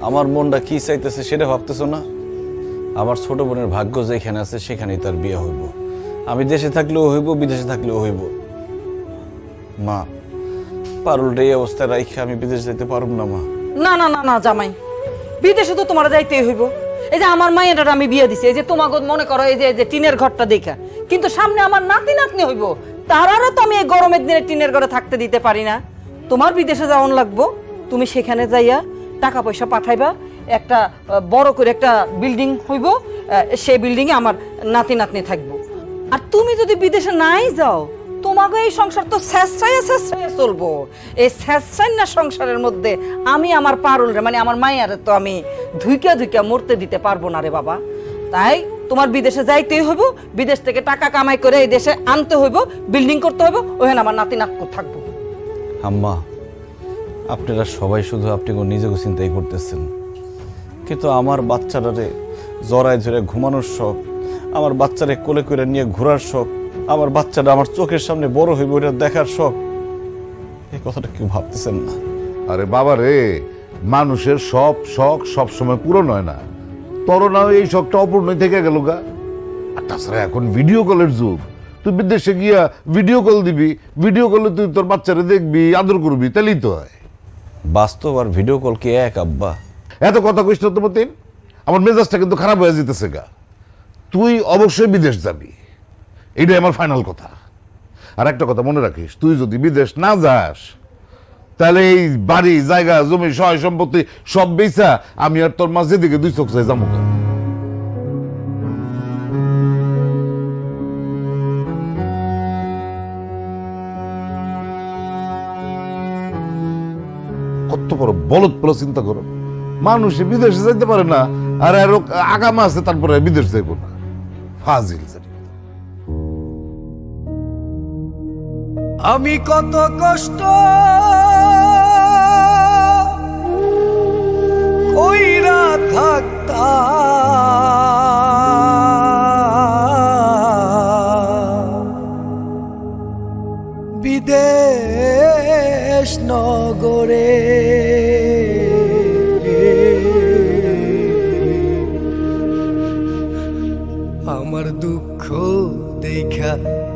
আমার মনটা কি চাইতেছে সেটা ভাবতেছো না। আমার ছোট বোনের ভাগ্য যেখানে আছে সেখানেই তার বিয়ে হইব। আমি দেশে থাকলেও হইব, বিদেশে থাকলেও হইব। মা, পারুলটা এই অবস্থায় রাইখে আমি বিদেশ যেতে পারব না মা। না না না না জামাই, বিদেশে তো তোমার যাইতেই হইব। এই যে আমার মায়ের আমি বিয়ে দিছি, এই যে তোমাকে মনে করো এই যে টিনের ঘরটা দেখা, কিন্তু সামনে আমার নাতি নাতনি হইব, তারারও তো আমি এই গরমের দিনে টিনের ঘরে থাকতে দিতে পারি না। তোমার বিদেশে যাওয়ান লাগবো, তুমি সেখানে যাইয়া টাকা পয়সা পাঠাইবা, একটা বড় করে একটা বিল্ডিং হইব, সেই বিল্ডিংয়ে আমার নাতি নাতনি থাকবো। আর তুমি যদি বিদেশে নাই যাও, তোমাকে এই সংসার তো শেষরাইয়া চলবো। এই শেষরাইনা সংসারের মধ্যে আমি আমার পারুলরে মানে আমার মায়ের তো আমি ধুইকা ধুইকা মরতে দিতে পারবো না রে বাবা। তাই তোমার বিদেশে যাইতেই হইব, বিদেশ থেকে টাকা কামাই করে এই দেশে আনতে হইব, বিল্ডিং করতে হইব, ওখানে আমার নাতি নাতকু থাকবো। আম্মা, আপনারা সবাই শুধু আপনি নিজেকে চিন্তাই করতেছেন, কিন্তু আমার বাচ্চাটারে জড়ায় ধরে ঘুমানোর শখ, আমার বাচ্চারে কোলে করে নিয়ে ঘোরার শখ, আমার বাচ্চাটা আমার চোখের সামনে বড় হইব এটা দেখার শখ, এই কথাটা কেউ ভাবতেছেন না। আরে বাবা রে, মানুষের সব শখ সব সময় পূরণ হয় না, তোর না এই শখটা অপূর্ণই থেকে গেল গা। আর তাছাড়া এখন ভিডিও কলের যুগ, তুই বিদেশে গিয়া ভিডিও কল দিবি, ভিডিও কলে তুই তোর বাচ্চারে দেখবি, আদর করবি, তাহলেই তো হয়। বাস্তব আর ভিডিও কল কি এক আব্বা? এত কথা কইস না তো মতিন, আমার মেজাজটা কিন্তু খারাপ হয়ে যেতেছে গা। তুই অবশ্যই বিদেশ যাবি, এইটাই আমার ফাইনাল কথা। আর একটা কথা মনে রাখিস, তুই যদি বিদেশ না যাস তাহলে এই বাড়ি জায়গা জমি সয় সম্পত্তি সব বেচা আমি আর তোর মা যেদিকে দুই চোখ চাই যাবো। কত বড় বলদ পড়া চিন্তা করো, মানুষ বিদেশে যাইতে পারে না আর আগামা আছে তারপরে বিদেশ যাইব না, ফাজিল। আমি কত কষ্ট কইরা থাকতাম বিদেশ নগরে, আমার দুঃখ দেখা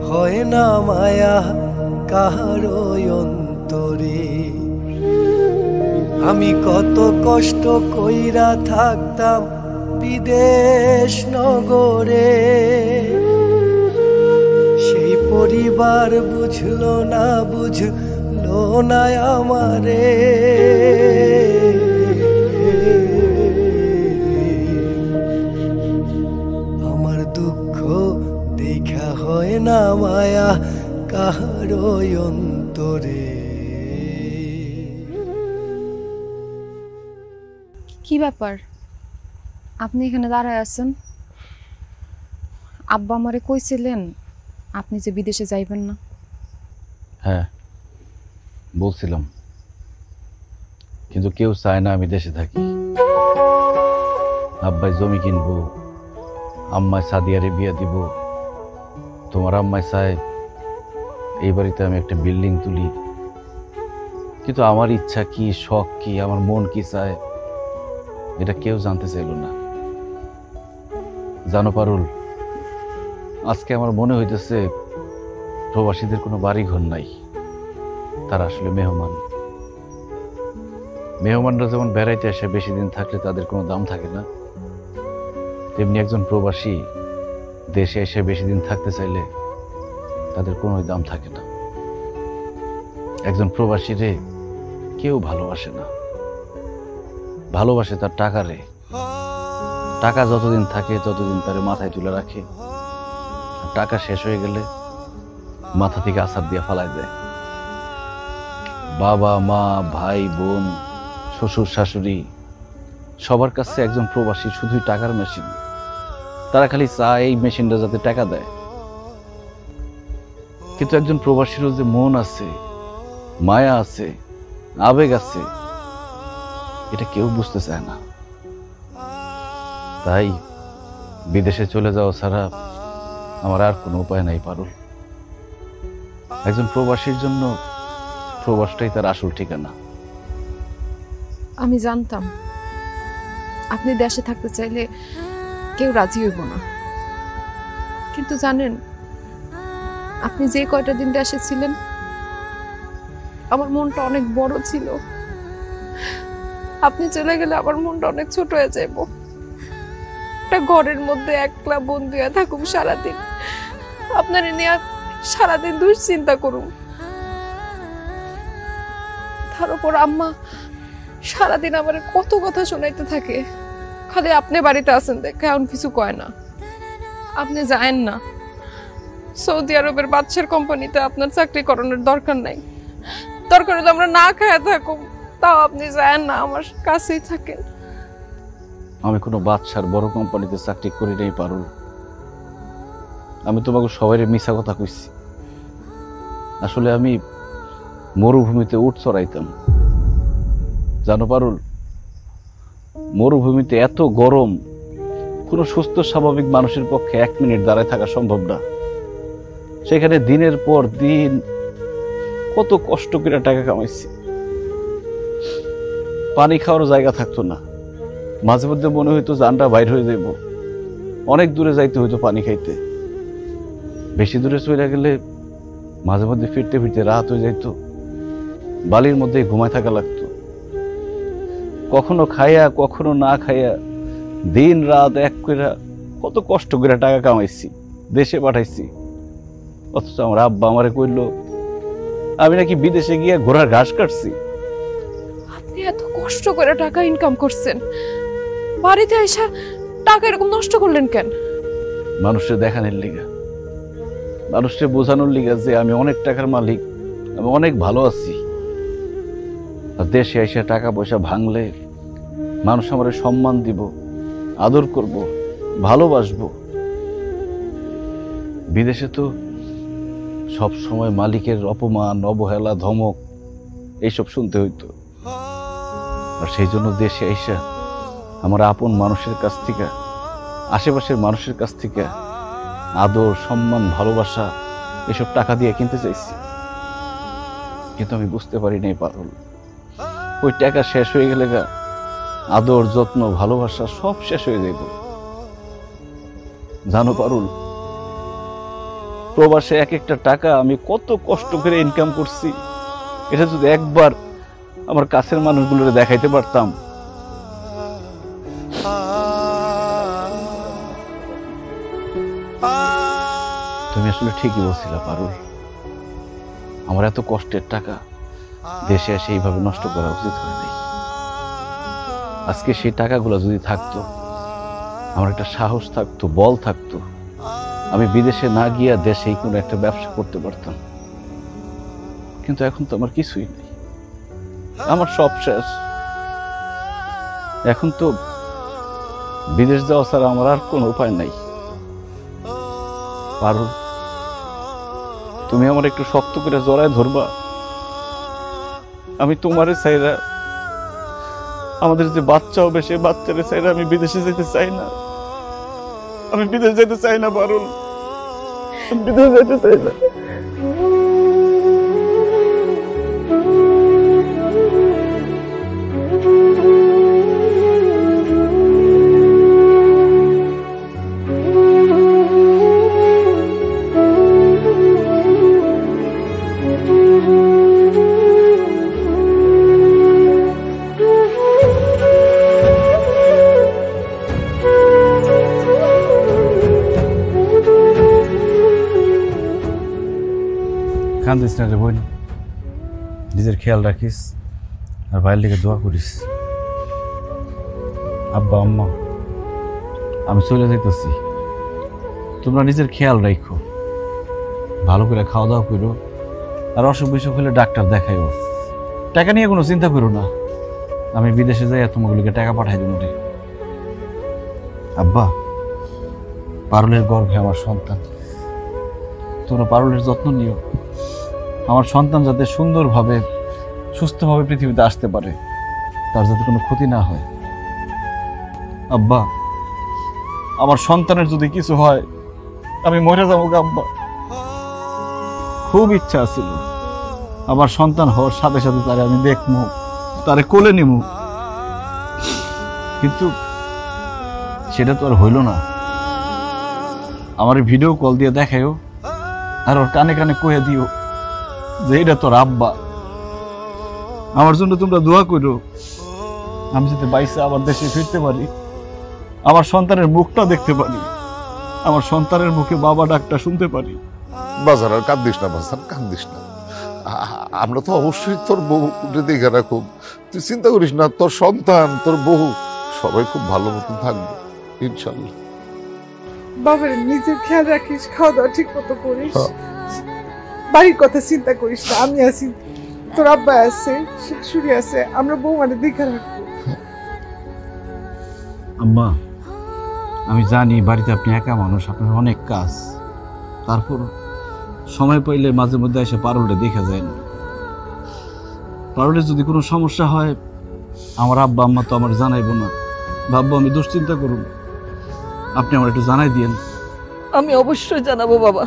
হয় না মায়া কারো অন্তরে। আমি কত কষ্ট কইরা থাকতাম বিদেশ নগরে, সেই পরিবার বুঝলো না আমারে। আমার দুঃখ দেখা হয় না মায়া কারো অন্তরে। কি ব্যাপার, আপনি এখানে দাঁড়ায় আছেন? আব্বা আমারে কইছিলেন আপনি যে বিদেশে যাইবেন না। হ্যাঁ বলছিলাম, কিন্তু কেউ চায় না আমি দেশে থাকি। আব্বাই জমি কিনবো, আম্মায় সাদিয়ারে বিয়ে দিব, তোমার আম্মায় চায় এই বাড়িতে আমি একটা বিল্ডিং তুলি। কিন্তু আমার ইচ্ছা কি, শখ কি, আমার মন কি চায় এটা কেউ জানতে চাইল না। জানো পারুল, আজকে আমার মনে হইতেছে প্রবাসীদের কোনো বাড়ি ঘর নাই, তারা আসলে মেহমান। মেহমানরা যেমন বেড়াইতে আসে বেশি দিন থাকলে তাদের কোনো দাম থাকে না, তেমনি একজন প্রবাসী দেশে এসে বেশি দিন থাকতে চাইলে তাদের কোনো দাম থাকে না। একজন প্রবাসীরে কেউ ভালোবাসে না, ভালোবাসে তার টাকারে। টাকা যতদিন থাকে ততদিন তার মাথায় তুলে রাখে, টাকা শেষ হয়ে গেলে মাথা থেকে আছাড় দিয়ে ফালাই দেয়। বাবা মা ভাই বোন শ্বশুর শাশুড়ি সবার কাছে একজন প্রবাসী শুধুই টাকার মেশিন। তারা খালি চায় এই মেশিনটা যাতে টাকা দেয়। কিন্তু একজন প্রবাসীরও যে মন আছে, মায়া আছে, আবেগ আছে, এটা কেউ বুঝতে চায় না। তাই বিদেশে চলে যাওয়া ছাড়া আমার আর কোনো উপায় নাই পারুল। একজন প্রবাসীর জন্য প্রবাসটাই তার আসল ঠিকানা। আমি জানতাম আপনি দেশে থাকতে চাইলে কেউ রাজি হইব না, কিন্তু জানেন আপনি যে কয়টা দিন দেশে ছিলেন আমার মনটা অনেক বড় ছিল। আপনি চলে গেলে আমার মনটা অনেক ছোট হয়ে যাইব। একটা ঘরের মধ্যে একলা বন্দি হয়ে থাকুম সারাদিন, আপনার নিয়ে সারাদিন দুশ্চিন্তা করুম। তার উপর আম্মা সারাদিন আমার কত কথা শোনাইতে থাকে, খালি আপনি বাড়িতে আছেন দেখে এমন কিছু কয় না। আপনি যায়েন না, সৌদি আরবের বাদশার কোম্পানিতে আপনার চাকরি করানোর দরকার নাই। দরকার হলে আমরা না খায় থাকুম, তাও আপনি যায়েন না, আমার কাছেই থাকেন। আমি কোনো বাদশার বড় কোম্পানিতে চাকরি করি নাই পারুল। আমি তোমাকে সবাই মিছা কথা কইছি। আসলে আমি মরুভূমিতে উট চড়াইতাম। জানো পারুল, মরুভূমিতে এত গরম, কোনো সুস্থ স্বাভাবিক মানুষের পক্ষে 1 মিনিট দাঁড়ায় থাকা সম্ভব না। সেখানে দিনের পর দিন কত কষ্ট করে টাকা কামাইছি, পানি খাওয়ার জায়গা থাকতো না। মাঝে মধ্যে মনে হইতো জানটা বাইর হয়ে যাইব, অনেক দূরে যাইতে হইতো পানি খাইতে। বেশি দূরে চলে গেলে মাঝে মধ্যে ফিরতে ফিরতে রাত হয়ে যাইত, বালির মধ্যে ঘুমায় থাকা লাগতো। কখনো খাইয়া কখনো না খাইয়া দিন রাত এক করে কত কষ্ট করে টাকা কামাইছি, দেশে পাঠাইছি। অথচ আমার আব্বা আমারে কইল আমি নাকি বিদেশে গিয়ে ঘোড়ার ঘাস কাটছি। আপনি এত কষ্ট করে টাকা ইনকাম করছেন, বাড়িতে এসে টাকা এরকম নষ্ট করলেন কেন? মানুষের দেখানোর লিগা, মানুষকে বোঝানোর লিগা যে আমি অনেক টাকার মালিক, আমি অনেক ভালো আছি। আর দেশে এসে টাকা পয়সা ভাঙলে মানুষ আমার সম্মান দিব, আদর করব, ভালোবাসবো। বিদেশে তো সব সময় মালিকের অপমান, অবহেলা, ধমক এইসব শুনতে হইতো। আর সেই জন্য দেশে এসে আমার আপন মানুষের কাছ থেকে, আশেপাশের মানুষের কাছ থেকে আদর, সম্মান, ভালোবাসা এসব টাকা দিয়ে কিনতে চাইছি। কিন্তু আমি বুঝতে পারি নাই পারুল, ওই টাকা শেষ হয়ে গেলে গা আদর, যত্ন, ভালোবাসা সব শেষ হয়ে যাইব। জানো পারুল, প্রবাসে এক একটা টাকা আমি কত কষ্ট করে ইনকাম করছি, এটা যদি একবার আমার কাছের মানুষগুলোরে দেখাইতে পারতাম। তুমি আসলে ঠিকই বলছিলা পারুল, আমার এত কষ্টের টাকা দেশে এসে এইভাবে নষ্ট করা উচিত হয় নাই। আজকে সেই টাকাগুলো যদি থাকতো, আমার একটা সাহস থাকতো, বল থাকতো, আমি বিদেশে না গিয়া দেশেই কোনো একটা ব্যবসা করতে পারতাম। কিন্তু এখন তো আমার কিছুই নেই, আমার সব শেষ। এখন তো বিদেশ যাওয়া ছাড়া আমার আর কোনো উপায় নাই। পারুল, তুমি আমার একটু শক্ত করে জড়ায় ধরবা। আমি তোমারে চাইরা, আমাদের যে বাচ্চা হবে সেই বাচ্চারে চাইরা আমি বিদেশে যেতে চাই না। আমি বিদেশ যেতে চাই না পারুল, বিদেশ যেতে চাই না। কান্দিস না রে বোন, নিজের খেয়াল রাখিস আর বাইরের দিকে দোয়া করিস। আব্বা, আম্মা, আমি চলে যাইতেছি, তোমরা নিজের খেয়াল রাখো, ভালো করে খাওয়া দাওয়া করো, আর অসুখ বিসুখ হলে ডাক্তার দেখাইও। টাকা নিয়ে কোনো চিন্তা করো না, আমি বিদেশে যাই তোমাগুলোকে টাকা পাঠাই দেবো রে। আব্বা, পারুলের গর্ভে আমার সন্তান, তোমরা পারুলের যত্ন নিও। আমার সন্তান যাতে সুন্দরভাবে, সুস্থভাবে পৃথিবীতে আসতে পারে, তার যাতে কোনো ক্ষতি না হয়। আব্বা, আমার সন্তানের যদি কিছু হয় আমি মরে যাবো আব্বা। খুব ইচ্ছা ছিল আমার সন্তান হওয়ার সাথে সাথে তারে আমি দেখবো, তারে কোলে নিব, কিন্তু সেটা তো আর হইল না। আমার ভিডিও কল দিয়ে দেখাইও, আর ওর কানে কানে কয়ে দিও যে এটা তোর আব্বা। আমার জন্য তোমরা দোয়া করো, আমি যাতে বাইসে আবার দেশে ফিরতে পারি, আমার সন্তানের মুখটা দেখতে পারি, আমার সন্তানের মুখে বাবা ডাকটা শুনতে পারি। বাজার আর কান্দিস না, বাজার কান্দিস না। আমরা তো অবশ্যই তোর বউ দেখে রাখো, তুই চিন্তা করিস না। তোর সন্তান, তোর বউ সবাই খুব ভালো মতন থাকবে ইনশাল্লাহ। বাবার নিজের খেয়াল রাখিস, খাওয়া দাওয়া ঠিক মতো করিস, বাড়ির কথা চিন্তা করিস না। আমি আছি, তোর আব্বা আছে, শাশুড়ি আছে, আমরা বউ মানে দেখে রাখবো। আম্মা, আমি জানি বাড়িতে আপনি একা মানুষ, আপনার অনেক কাজ, তারপর সময় পাইলে মাঝে মধ্যে এসে পারুলটা দেখা যায় না। পারুলের যদি কোনো সমস্যা হয় আমার আব্বা আম্মা তো আমার জানাইবো না, ভাববো আমি দুশ্চিন্তা করুন। আপনি আমার একটু জানাই দিয়েন। আমি অবশ্যই জানাবো বাবা,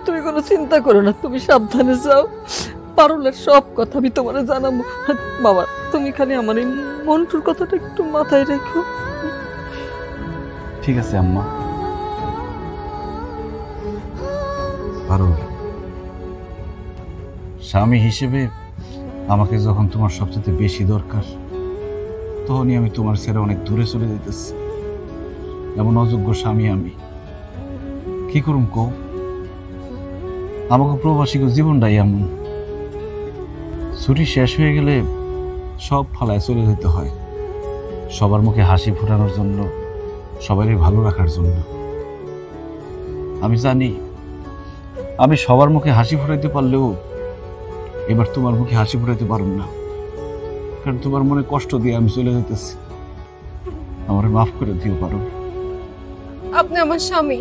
তুমি কোনো চিন্তা করো না, তুমি সাবধানে যাও। পারুলের সব কথা আমি তোমার জানাবো। বাবা তুমি খালি আমার এই মন্টুর কথাটা একটু মাথায় রেখো। ঠিক আছে আম্মা। পারুল, স্বামী হিসেবে আমাকে যখন তোমার সবচেয়ে বেশি দরকার, তখনই আমি তোমার ছেড়ে অনেক দূরে চলে যেতেছি। এমন অযোগ্য স্বামী আমি কি করুম কও? আমাকে প্রবাসীকে জীবনটাই এমন, ছুটি শেষ হয়ে গেলে সব ফালায় চলে যেতে হয়, সবার মুখে হাসি ফোটানোর জন্য, সবারই ভালো রাখার জন্য। আমি জানি আমি সবার মুখে হাসি ফোটাইতে পারলেও এবার তোমার মুখে হাসি ফোটাইতে পারব না, কারণ তোমার মনে কষ্ট দিয়ে আমি চলে যেতেছি। আমার মাফ করে দিও পারো। আপনি আমার স্বামী,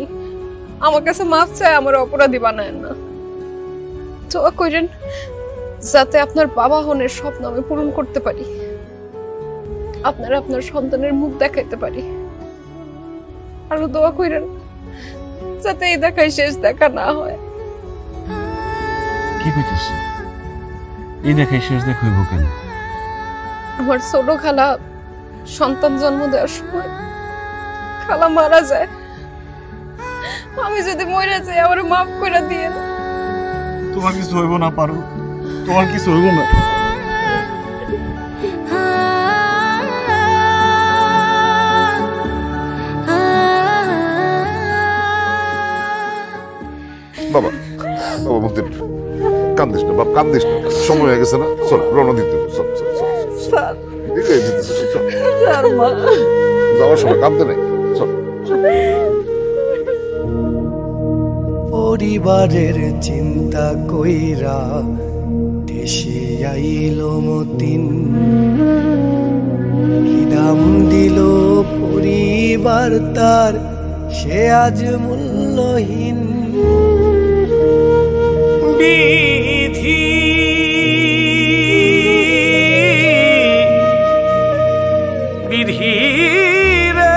আমার কাছে মাফ চাই আমার অপরাধী বানায়েন না। দোয়া করেন যাতে আপনার বাবা হনের স্বপ্ন আমি পূরণ করতে পারি, আপনার আপনার সন্তানের মুখ দেখাইতে পারি। আরো দোয়া করেন যাতে এই দেখাই শেষ দেখা না হয়। কি কইতেছ? এই দেখাই শেষ দেখা হইব কেন? আমার ছোট খালা সন্তান জন্ম দেওয়ার সময় খালা মারা যায়, আমি যদি মরে যাই আমার মাফ করে দিয়ে। তোমার কিছু হইব না পারো, তোমার কিছু হইব না। বাবা বাবা মতিন, কান্দিস না বাবা, কান্দিস না, সময় হয়ে গেছে না, চল রওনা দিতে হবে। চল চল চল স্যার চল, যাওয়ার সময় কাঁদতে নাই। চল। পরিবারের চিন্তা কইরা দেশে আইলো মতিন, কি দাম দিল পরিবার তার, সে আজ মূল্যহীন। বিধি বিধি রে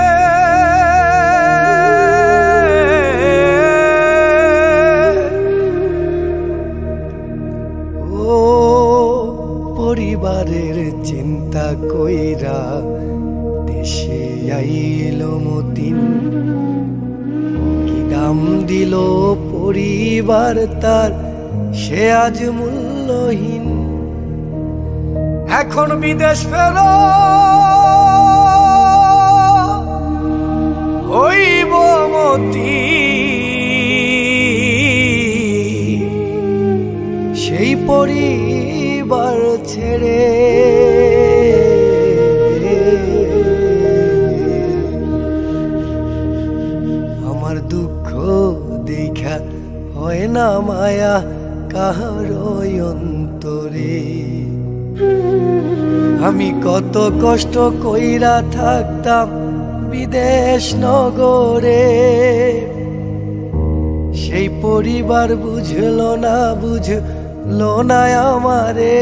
ও পরিবারের চিন্তা কইরা দেশে আইলো মতিন, কি দাম দিল পরিবার তার, সে আজ মূল্যহীন। এখন বিদেশ ফেরো হইব মতি, সেই পরিবার ছেড়ে। আমার দুঃখ দেখা হয় না মায়া কাহার অন্তরে, আমি কত কষ্ট কইরা থাকতাম বিদেশ নগরে, সেই পরিবার বুঝলো না আমারে।